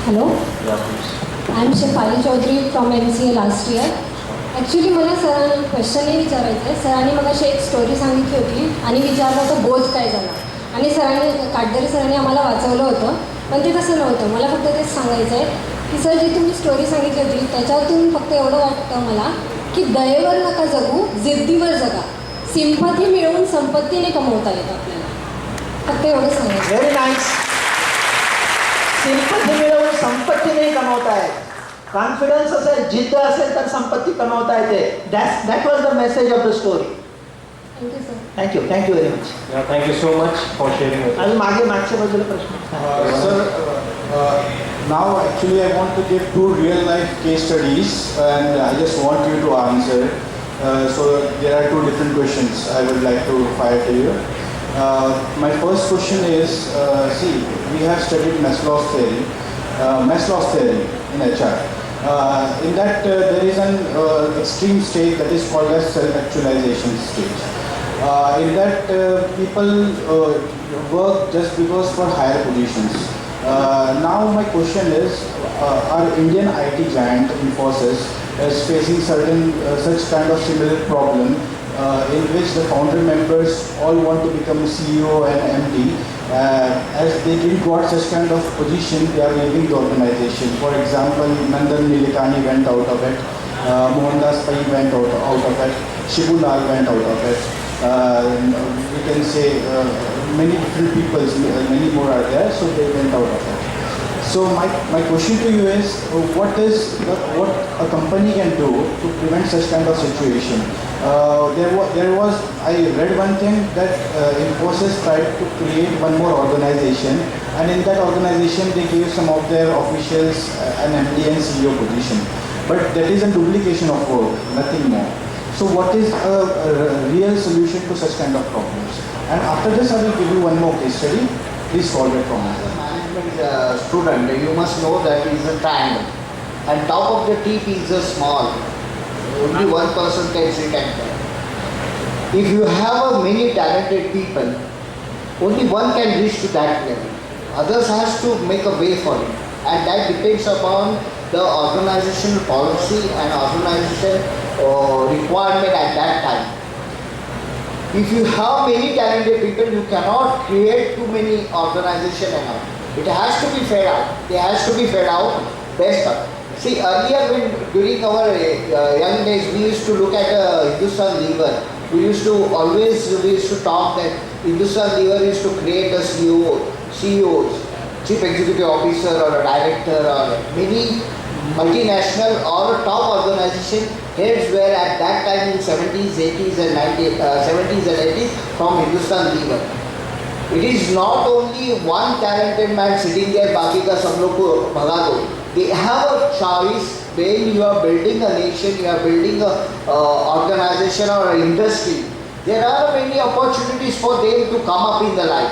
Hello, Yeah, please. I am Shefali Chaudhary from MCA last year. Actually मला सरांना क्वेश्चन हे विचारायचं आहे. सरांनी मला अशी एक स्टोरी सांगितली होती आणि विचारलं होतं बोध काय झाला, आणि सरांनी, काटदरे सरांनी आम्हाला वाचवलं होतं, पण ते तसं नव्हतं. मला फक्त तेच सांगायचं आहे की सर, जी तुम्ही स्टोरी सांगितली होती त्याच्यातून फक्त एवढं वाटतं मला की दयेवर नका जगू, जिद्दीवर जगा. सिंपथी मिळवून संपत्तीने कमवता येतं आपल्याला. फक्त एवढं सांगायचं. Very nice. सिंपथी मिळवून संपत्ती नाही कमावता येत. कॉन्फिडन्स असेल, जिद्द असेल तर संपत्ती कमावता येते. That was the message of the story. Thank you sir. Thank you very much. Yeah, thank you so much for sharing with us. अजून मागच्या बाजूला प्रश्न. Sir, now actually I want to give 2 real life case studies and I just want you to answer. So there are 2 different questions I would like to fire to you. My first question is, see, we have studied Maslow's theory in HR. In that there is an extreme stage that is called as self-actualization stage. In that people work just because for higher positions. Now my question is, our Indian IT giant Infosys is facing such kind of similar problem in which the founder members all want to become CEO and MD. As they didn't got such kind of position, they are leaving the organization. For example, Nandan Nilekani went out of it, Mohandas Pai went out of it, Shibu Lal went out of it. We can say many different people, many more are there, so they went out of it. So my question to you is, what a company can do to prevent such kind of situation? I read one thing that Infosys tried to create one more organization, and in that organization they gave some of their officials an MD and CEO position. But that is a duplication of work, nothing more. So what is a real solution to such kind of problems? And after this I will give you one more case study. Please solve it from me. Management student, you must know that it is a triangle, and top of the tip is a small. Only one person can sit at that. If you have many talented people, only one can reach to that level. Others has to make a way for it, and that depends upon the organizational policy and organizational requirement at that time. If you have many talented people, you cannot create too many organization and all. It has to be fed out. It has to be fed out best of. See, earlier during our young days, we used to look at Hindustan Lever. We used to talk that Hindustan Lever used to create a CEOs, Chief Executive Officer or a Director or many multinational or top organization heads were at that time in 70s, 80s and 90s, 70s and 80s from Hindustan Lever. It is not only one talented man sitting there, बाकी का सब लोग को भगा दो. They have a choice when you are building a nation, you are building a organization or an industry. There are many opportunities for them to come up in the life.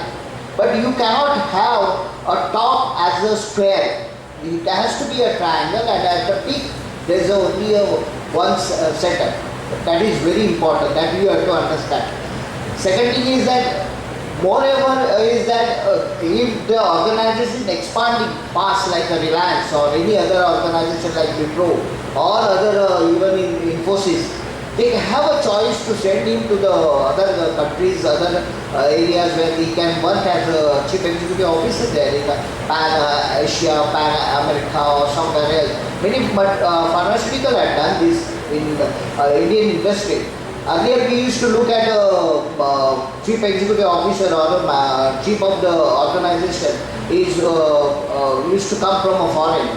But you cannot have a top as a square. It has to be a triangle, and at the peak there is only one center. That is very important. That you have to understand. Second thing is that, moreover, is that if the organization is expanding fast like a Reliance or any other organization like Wipro or other even in Infosys, they have a choice to send him to the other countries, other areas where he can work as a chief executive officer there in Pan Asia, Pan America or somewhere else. Many, but pharmaceutical have done this in the Indian industry. Earlier we used to look at chief executive officer or chief of the organization is used to come from a foreign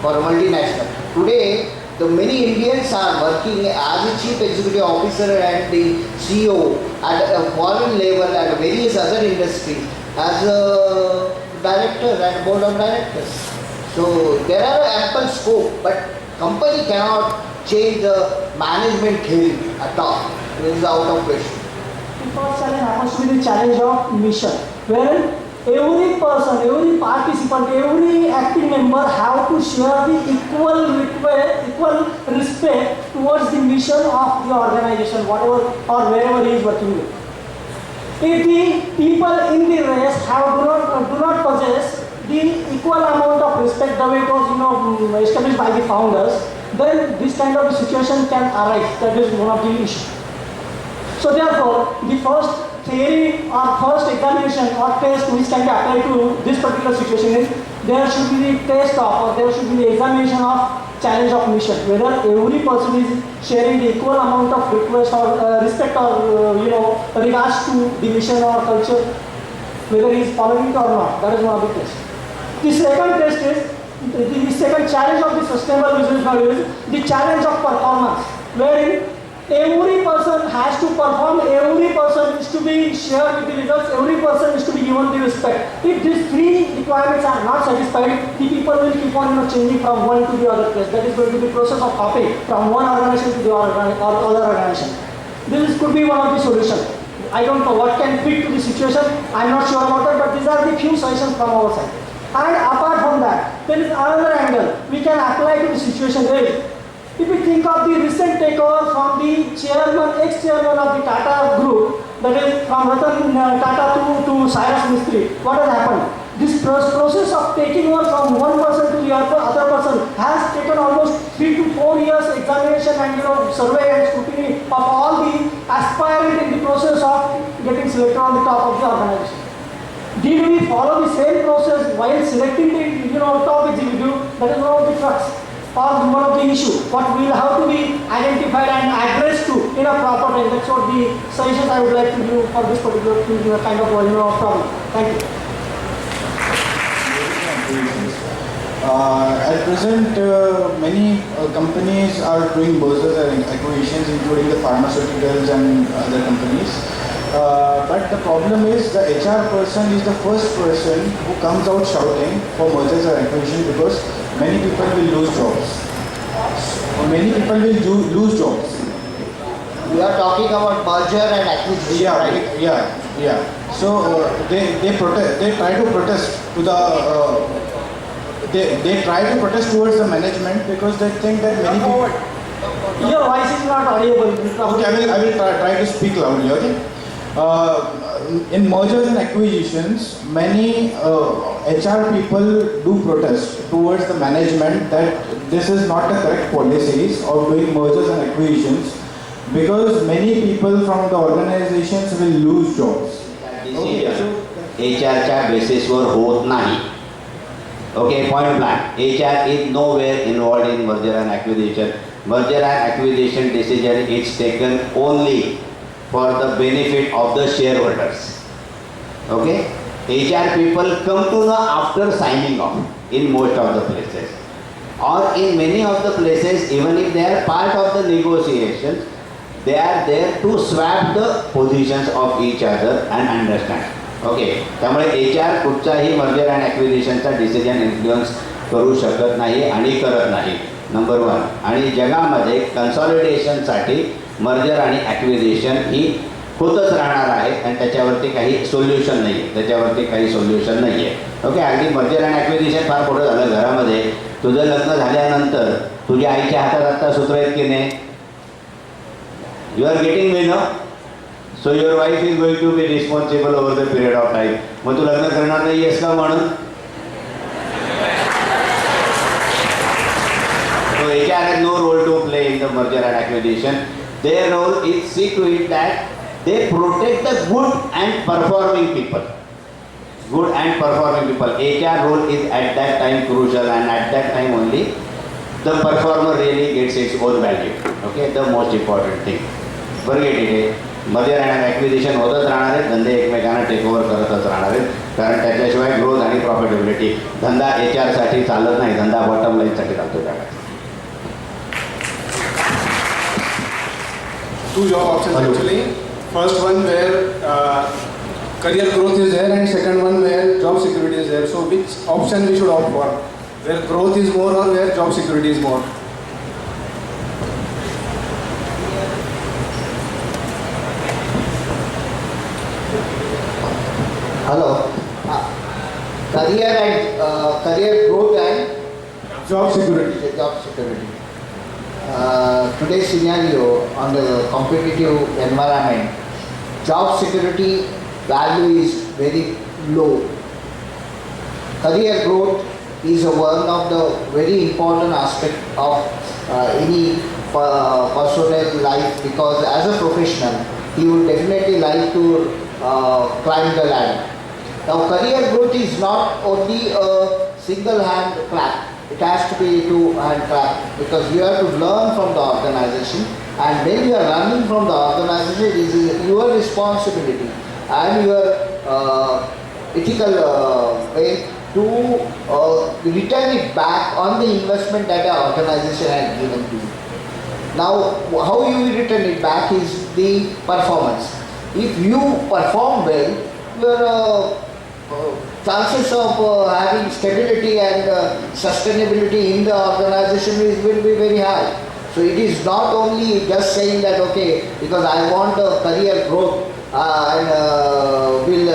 or a multinational. Today, the many Indians are working as a chief executive officer and the CEO at a foreign level at various other industries as a director and board of directors. So there are ample scope, but company cannot change the management theory at all. This is out of question. The first challenge happens to be the challenge of mission, wherein every person, every participant, every active member have to share the equal respect towards the mission of the organization, whatever or wherever he is working with. If the people in the race do not possess the equal amount of respect the way it was established by the founders, then this kind of situation can arise. That is one of the issues. So therefore, the first theory or first examination or test which can be applied to this particular situation is there should be the test of or there should be the examination of challenge of mission, whether every person is sharing the equal amount of request or respect or regards to the mission or culture, whether he is following it or not. That is one of the tests. The second test is the second challenge of the sustainable business model is the challenge of performance, wherein every person has to perform, every person is to be shared with the results, every person is to be given the respect. If these three requirements are not satisfied, the people will keep on changing from one to the other place. That is going to be the process of hopping from one organization to the other organization. This could be one of the solutions. I don't know what can fit to the situation, I am not sure about that, but these are the few suggestions from our side. And apart from that, there is another angle we can apply to the situation there. If we think of the recent takeover from the ex-chairman of the Tata Group, that is from Ratan Tata to Cyrus Mistry, what has happened? This process of taking over from one person to the other person has taken almost 3 to 4 years examination and survey and scrutiny of all the aspirants in the process of getting selected on the top of the organization. Did we follow the same process while selecting the top executive? That is one of the crux or one of the issue. What will have to be identified and addressed to in a proper time. That's what the suggestions I would like to do for this particular kind of problem. Thank you. At present, many companies are doing mergers and acquisitions, including the pharmaceuticals and other companies. But the problem is the HR person is the first person who comes out shouting for mergers or acquisition because many people will lose jobs. Many people will lose jobs. We are talking about merger and acquisition, right? Yeah. So they protest. They try to protest to the. They try to protest towards the management because they think that many people. Your voice is not audible. Okay, I will try to speak loudly. Okay. In mergers and acquisitions, many HR people do protest towards the management that this is not the correct policies of doing mergers and acquisitions because many people from the organizations will lose jobs. HR च्या बेसिसवर होत नाही. Okay, point blank. HR is nowhere involved in merger and acquisition. Merger and acquisition decision is taken only for the benefit of the shareholders. Okay? HR people come to know after signing off in most of the places. Or in many of the places, even if they are part of the negotiations, they are there to swap the positions of each other and understand. Okay, त्यामुळे HR कुठचाही merger and ॲक्विजिशनचा decision influence करू शकत नाही आणि करत नाही. Number 1. आणि जगामध्ये कन्सॉलिडेशनसाठी मर्जर आणि ॲक्विजिशन ही होतच राहणार आहे आणि त्याच्यावरती काही सोल्युशन नाही आहे. त्याच्यावरती काही सोल्युशन नाही आहे. ओके, अगदी मर्जर अँड ॲक्विजिशन फार मोठं झालं घरामध्ये. तुझं लग्न झाल्यानंतर तुझ्या आईच्या हातात आत्ता सूत्र आहेत की नाही? You are getting me no. So your wife is going to be responsible over the period of time. मग तू लग्न करणार नाही आहेस का म्हणून? So HR has no role to play in the merger and acquisition. Their role is see to it that they protect the good and performing people. Good and performing people. HR role is at that time crucial, and at that time only the performer really gets its own value. Okay, the most important thing. Forget it. Merger and acquisition होतच राहणार आहेत, धंदे एकमेकांना take over करतच राहणार आहेत, कारण त्याच्याशिवाय ग्रोथ आणि प्रॉफिटेबिलिटी. धंदा HR साठी चालत नाही, धंदा बॉटम लाईनसाठी चालतो त्याला. Two job options actually. First one where career growth is there, and second one where job security is there. So which option we should opt for? Where growth is more or where job security is more? Hello. Career growth and Job security. Job security. Today's scenario on the competitive environment, job security value is very low. Career growth is one of the very important aspect of any personal life, because as a professional, he would definitely like to climb the ladder. Now, career growth is not only a single hand clap. It has to be two-hand clap, because you have to learn from the organization, and when you are learning from the organization, it is your responsibility and your ethical way to return it back on the investment that the organization has given to you. Now, how you will return it back is the performance. If you perform well, your chances of having stability and sustainability in the organization will be very high. So it is not only just saying that, okay, because I want a career growth and will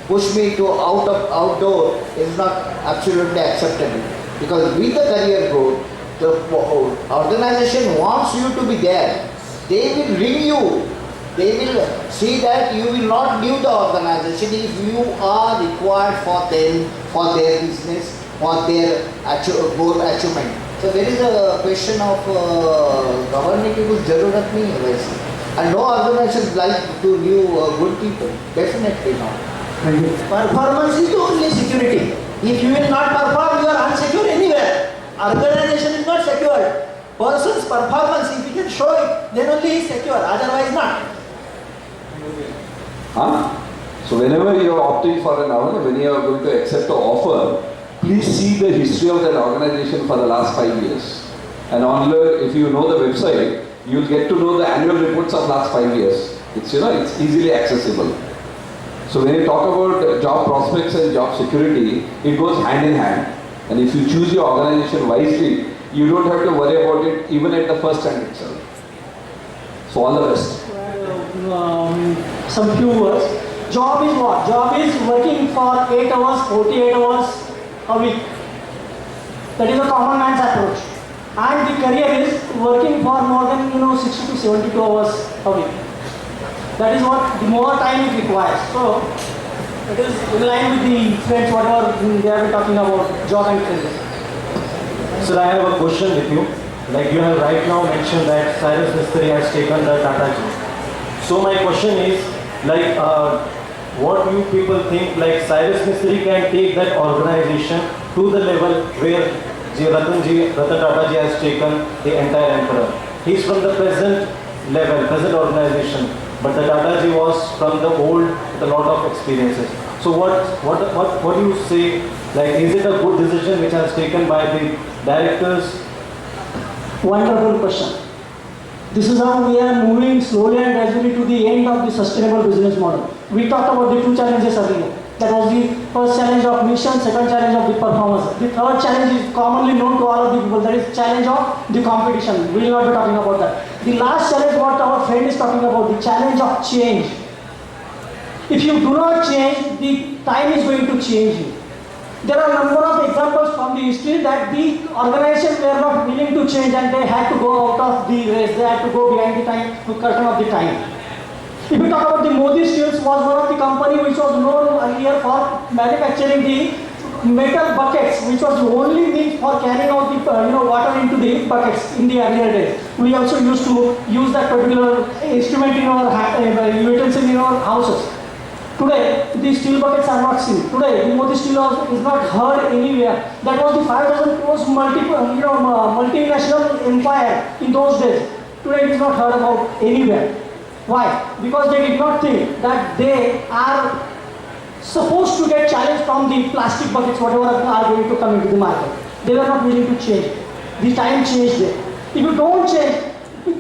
push me to outdoor, is not absolutely acceptable. Because with the career growth, the organization wants you to be there. They will bring you. They will see that you will not leave the organization if you are required for them, for their business, for their goal achievement. So there is a question of governing की कुछ ज़रूरत नहीं है वैसे. And no organization like to leave good people. Definitely not. Performance is the only security. If you will not perform, you are unsecure anywhere. Organization is not secured. Person's performance, if he can show it, then only he is secure. Otherwise not. So whenever you are opting for an order, when you are going to accept an offer, please see the history of that organization for the last 5 years. And if you know the website, you will get to know the annual reports of last 5 years. It's it's easily accessible. So when you talk about job prospects and job security, it goes hand in hand. And if you choose your organization wisely, you don't have to worry about it even at the first hand itself. So all the best. Some few words. Job is what? Job is working for 8 hours, 48 hours a week. That is a common man's approach. And the career is working for more than 60 to 72 hours a week. That is what the more time it requires. So it is in line with the friends whatever they have been talking about job and career. Sir, I have a question with you. Like you have right now mentioned that Cyrus Mistry has taken the Tata G. So my question is, like, what you people think, like Cyrus Mistry can take that organization to the level where Ratan Tata Ji has taken the entire emperor. He is from the present level, present organization, but the Tata Ji was from the old with a lot of experiences. So what do you say? Like, is it a good decision which has taken by the directors? Wonderful question. This is how we are moving slowly and gradually to the end of the sustainable business model. We talked about the two challenges earlier. That was the first challenge of mission, second challenge of the performance. The third challenge is commonly known to all of the people. That is challenge of the competition. We will not be talking about that. The last challenge what our friend is talking about, the challenge of change. If you do not change, the time is going to change you. There are a number of examples from the history that the organizations were not willing to change and they had to go out of the race. They had to go behind the time, to curtain of the time. If we talk about the Modi Steels, was one of the company which was known earlier for manufacturing the metal buckets, which was the only means for carrying out the water into the buckets in the earlier days. We also used to use that particular instrument in our utensil in our houses. Today, the steel buckets are not seen. Today, the Modi Steel is not heard anywhere. That was the 5,000 crores multinational empire in those days. today it is not heard about anywhere. Why? Because they did not think that they are supposed to get challenged from the plastic buckets, whatever are going to come into the market. They were not willing to change. The time changed it. If you don't change,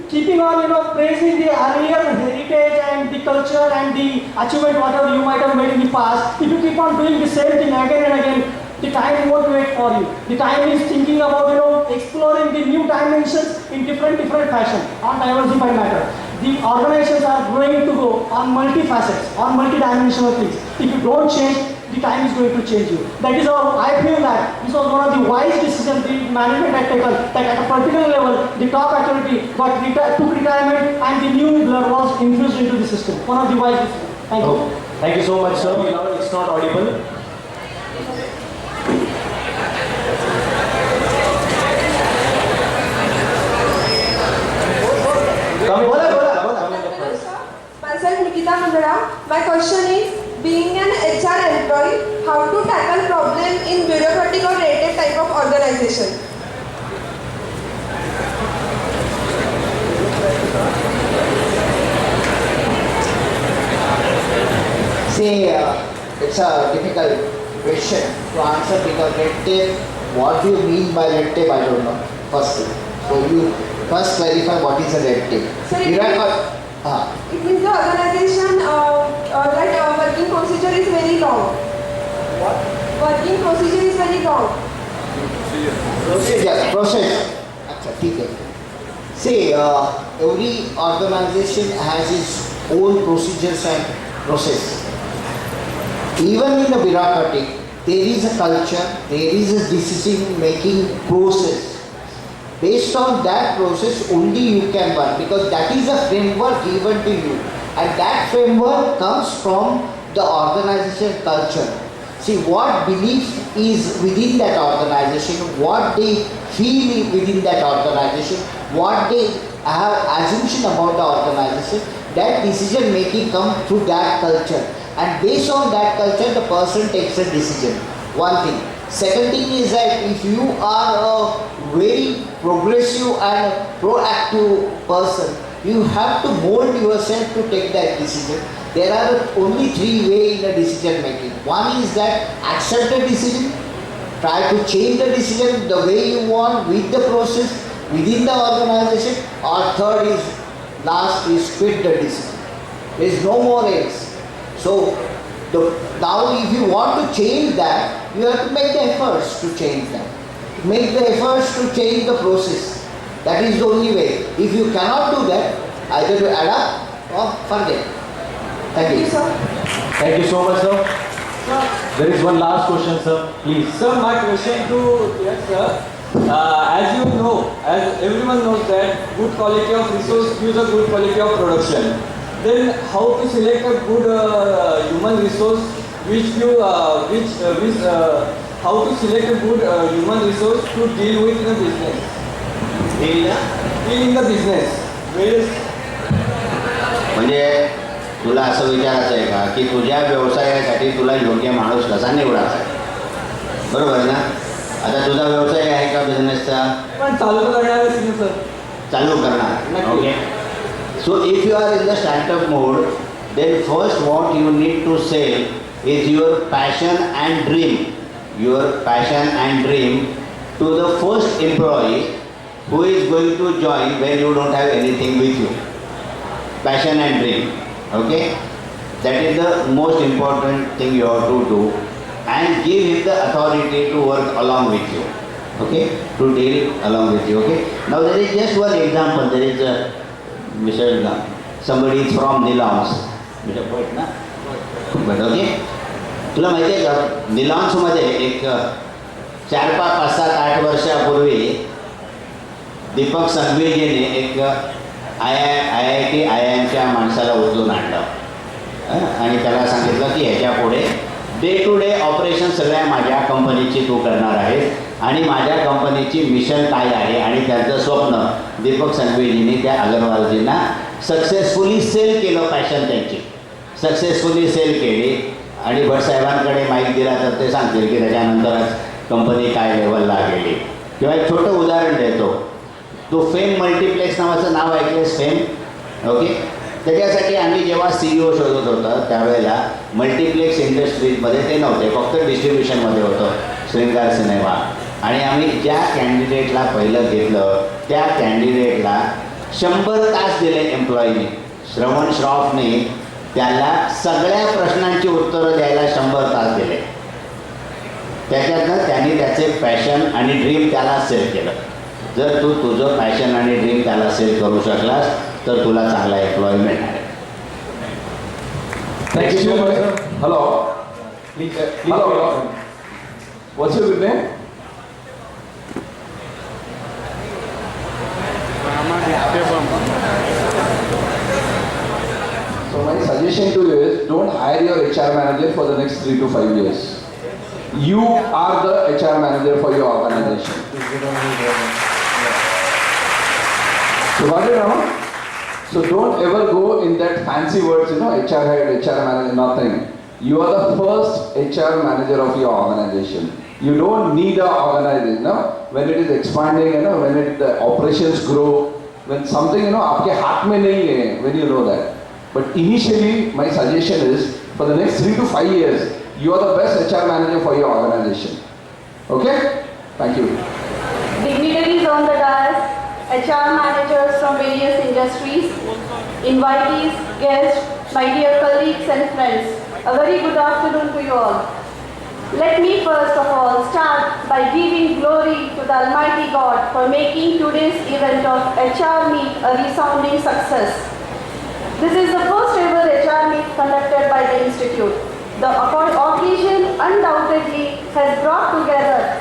keeping on, praising the earlier heritage and the culture and the achievement, whatever you might have made in the past, if you keep on doing the same thing again and again, the time won't wait for you. The time is thinking about, exploring the new dimensions in different fashion on diversified matter. The organizations are going to go on multifacets, on multidimensional things. If you don't change, the time is going to change you. That is how I feel that this was one of the wise decisions the management had taken, that at a particular level, the top authority took retirement and the new blood was infused into the system. One of the wise decisions. Thank you. Thank you so much, sir. It's not audible. Myself Nikita Mandara. My question is, being an HR employee, how to tackle problem in bureaucratic or red tape type of organization? See, it's a difficult question to answer because red tape, what do you mean by red tape, I don't know, first thing. So you first clarify what is a red tape. Sir, it means the organization that working procedure is very long. What? Working procedure is very long. Procedure, process. अच्छा, ठीक है. See, every organization has its own procedures and process. Even in the bureaucratic, there is a culture, there is a decision-making process. Based on that process, only you can work because that is a framework given to you, and that framework comes from the organization culture. See, what belief is within that organization, what they feel within that organization, what they have assumption about the organization, that decision making comes through that culture. And based on that culture, the person takes a decision. One thing. Second thing is that if you are a very progressive and proactive person, you have to mold yourself to take that decision. There are only three ways in a decision making. One is that accept the decision, try to change the decision the way you want with the process within the organization, or third is, last is quit the decision. There is no more else. So now if you want to change that, you have to make the efforts to change that. Make the efforts to change the process. That is the only way. If you cannot do that, either you adapt or forget. Thank you. Thank you so much, sir. There is one last question, sir. Please. Sir, my question to yes, sir. As you know, as everyone knows that good quality of resource gives a good quality of production. Then how to select a good human resource how to select a good human resource to deal with in a business? Deal in the business. म्हणजे तुला असं विचारायचं आहे का की तुझ्या व्यवसायासाठी तुला योग्य माणूस कसा निवडायचा आहे, बरोबर ना? आता तुझा व्यवसाय आहे का बिझनेसचा? पण चालू करणार आहे सर. चालू करणार. Okay. So if you are in the startup mode, then first what you need to sell is your passion and dream. Your passion and dream to the first employee who is going to join when you don't have anything with you. Passion and dream. Okay? That is the most important thing you have to do, and give him the authority to work along with you. Okay? To deal along with you. Okay? Now there is just one example. There is a somebody is from Nilans. But okay? तुला माहिती आहे का निलान्समध्ये एक 4, 5, 7, 8 वर्षापूर्वी दीपक संघवीजीने एक IIT IIMच्या माणसाला उचलून आणलं आणि त्याला सांगितलं की ह्याच्या पुढे डे टू डे ऑपरेशन सगळ्या माझ्या कंपनीची तू करणार आहेस आणि माझ्या कंपनीची मिशन काय आहे आणि त्यांचं स्वप्न दीपक संघवीजीने त्या अगरवालजींना सक्सेसफुली सेल केलं. पॅशन त्यांची सक्सेसफुली सेल केली आणि भटसाहेबांकडे माईक दिला तर ते सांगतील की त्याच्यानंतरच कंपनी काय लेवलला गेली. किंवा एक छोटं उदाहरण देतो. तो फेम मल्टिप्लेक्स नावाचं नाव ऐकलेस फेम? ओके, त्याच्यासाठी आम्ही जेव्हा CEO शोधत होतो त्यावेळेला मल्टिप्लेक्स इंडस्ट्रीजमध्ये ते नव्हते, फक्त डिस्ट्रीब्युशनमध्ये होतं श्रृंगार सिनेमा. आणि आम्ही ज्या कॅन्डिडेटला पहिलं घेतलं त्या कॅन्डिडेटला 100 तास दिले एम्प्लॉईने. श्रवण श्रॉफने त्याला सगळ्या प्रश्नांची उत्तरं द्यायला 100 तास दिले. त्याच्यातनं त्यांनी त्याचे पॅशन आणि ड्रीम त्याला सेल केलं. जर तू तुझं पॅशन आणि ड्रीम त्याला सेल करू शकलास तर तुला चांगला एम्प्लॉय मिळणार आहे. Thank you. Hello, hello, what's your good name? So my suggestion to you is don't hire your HR manager for the next 3 to 5 years. You are the HR manager for your organization. So got it, Rama? So don't ever go in that fancy words, HR head, HR manager, nothing. You are the first HR manager of your organization. You don't need an organization, when it is expanding, when the operations grow, when something, आपके हाथ में नहीं है, when you know that. But initially, my suggestion is, for the next 3 to 5 years, you are the best HR manager for your organization. Okay? Thank you. Dignitaries on the dais, HR managers from various industries, invitees, guests, my dear colleagues and friends, a very good afternoon to you all. Let me first of all start by giving glory to the Almighty God for making today's event of HR Meet a resounding success. This is the first ever HR Meet conducted by the Institute. The occasion undoubtedly has brought together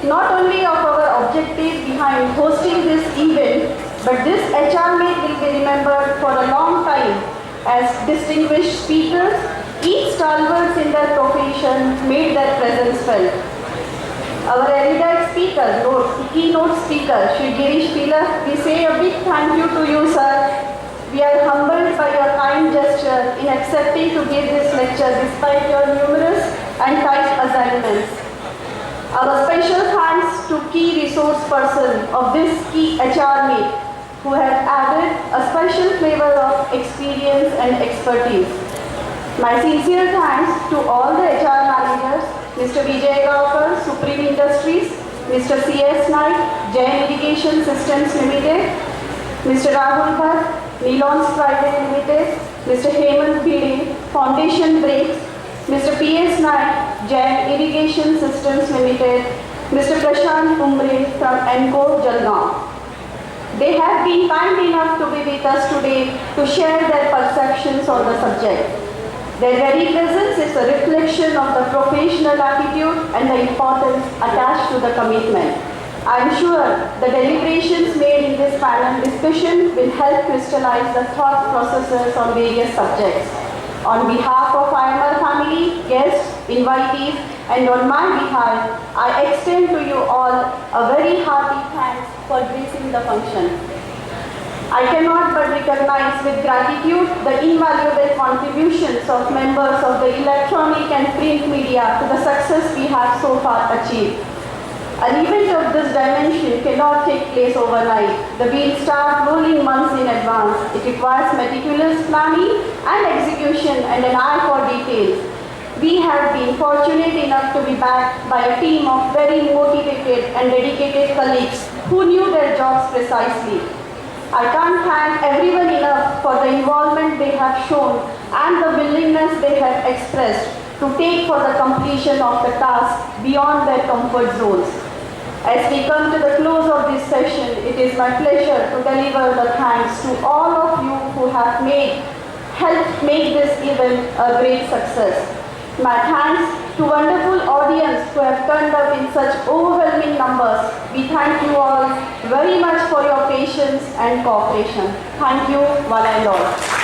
not only of our objective behind hosting this event, but this HR Meet will be remembered for a long time as distinguished speakers, each stalwarts in their profession, made their presence felt. Our erudite speaker, keynote speaker, Shri Girish Pilak, we say a big thank you to you, sir. We are humbled by your kind gesture in accepting to give this lecture despite your numerous and tight assignments. Our special thanks to key resource person of this key HR Meet who have added a special flavor of experience and expertise. My sincere thanks to all the HR managers, Mr. Vijay Gaukar, Supreme Industries, Mr. C.S. Naik, Jain Irrigation Systems Limited, Mr. Rahul Bhatt, Nilons Private Limited, Mr. Hemant Bhide, Foundation Brakes, Mr. P.S. Naik, Jain Irrigation Systems Limited, Mr. Prashant Umbre from ENCO Jalgaon. They have been kind enough to be with us today to share their perceptions on the subject. Their very presence is a reflection of the professional attitude and the importance attached to the commitment. I am sure the deliberations made in this panel discussion will help crystallize the thought processes on various subjects. On behalf of IMR family, guests, invitees, and on my behalf, I extend to you all a very hearty thanks for gracing the function. I cannot but recognize with gratitude the invaluable contributions of members of the electronic and print media to the success we have so far achieved. An event of this dimension cannot take place overnight. The wheels start rolling months in advance. It requires meticulous planning and execution and an eye for details. We have been fortunate enough to be backed by a team of very motivated and dedicated colleagues who knew their jobs precisely. I can't thank everyone enough for the involvement they have shown and the willingness they have expressed to take for the completion of the task beyond their comfort zones. As we come to the close of this session, it is my pleasure to deliver the thanks to all of you who have helped make this event a great success. My thanks to wonderful audience who have turned up in such overwhelming numbers. We thank you all very much for your patience and cooperation. Thank you, one and all.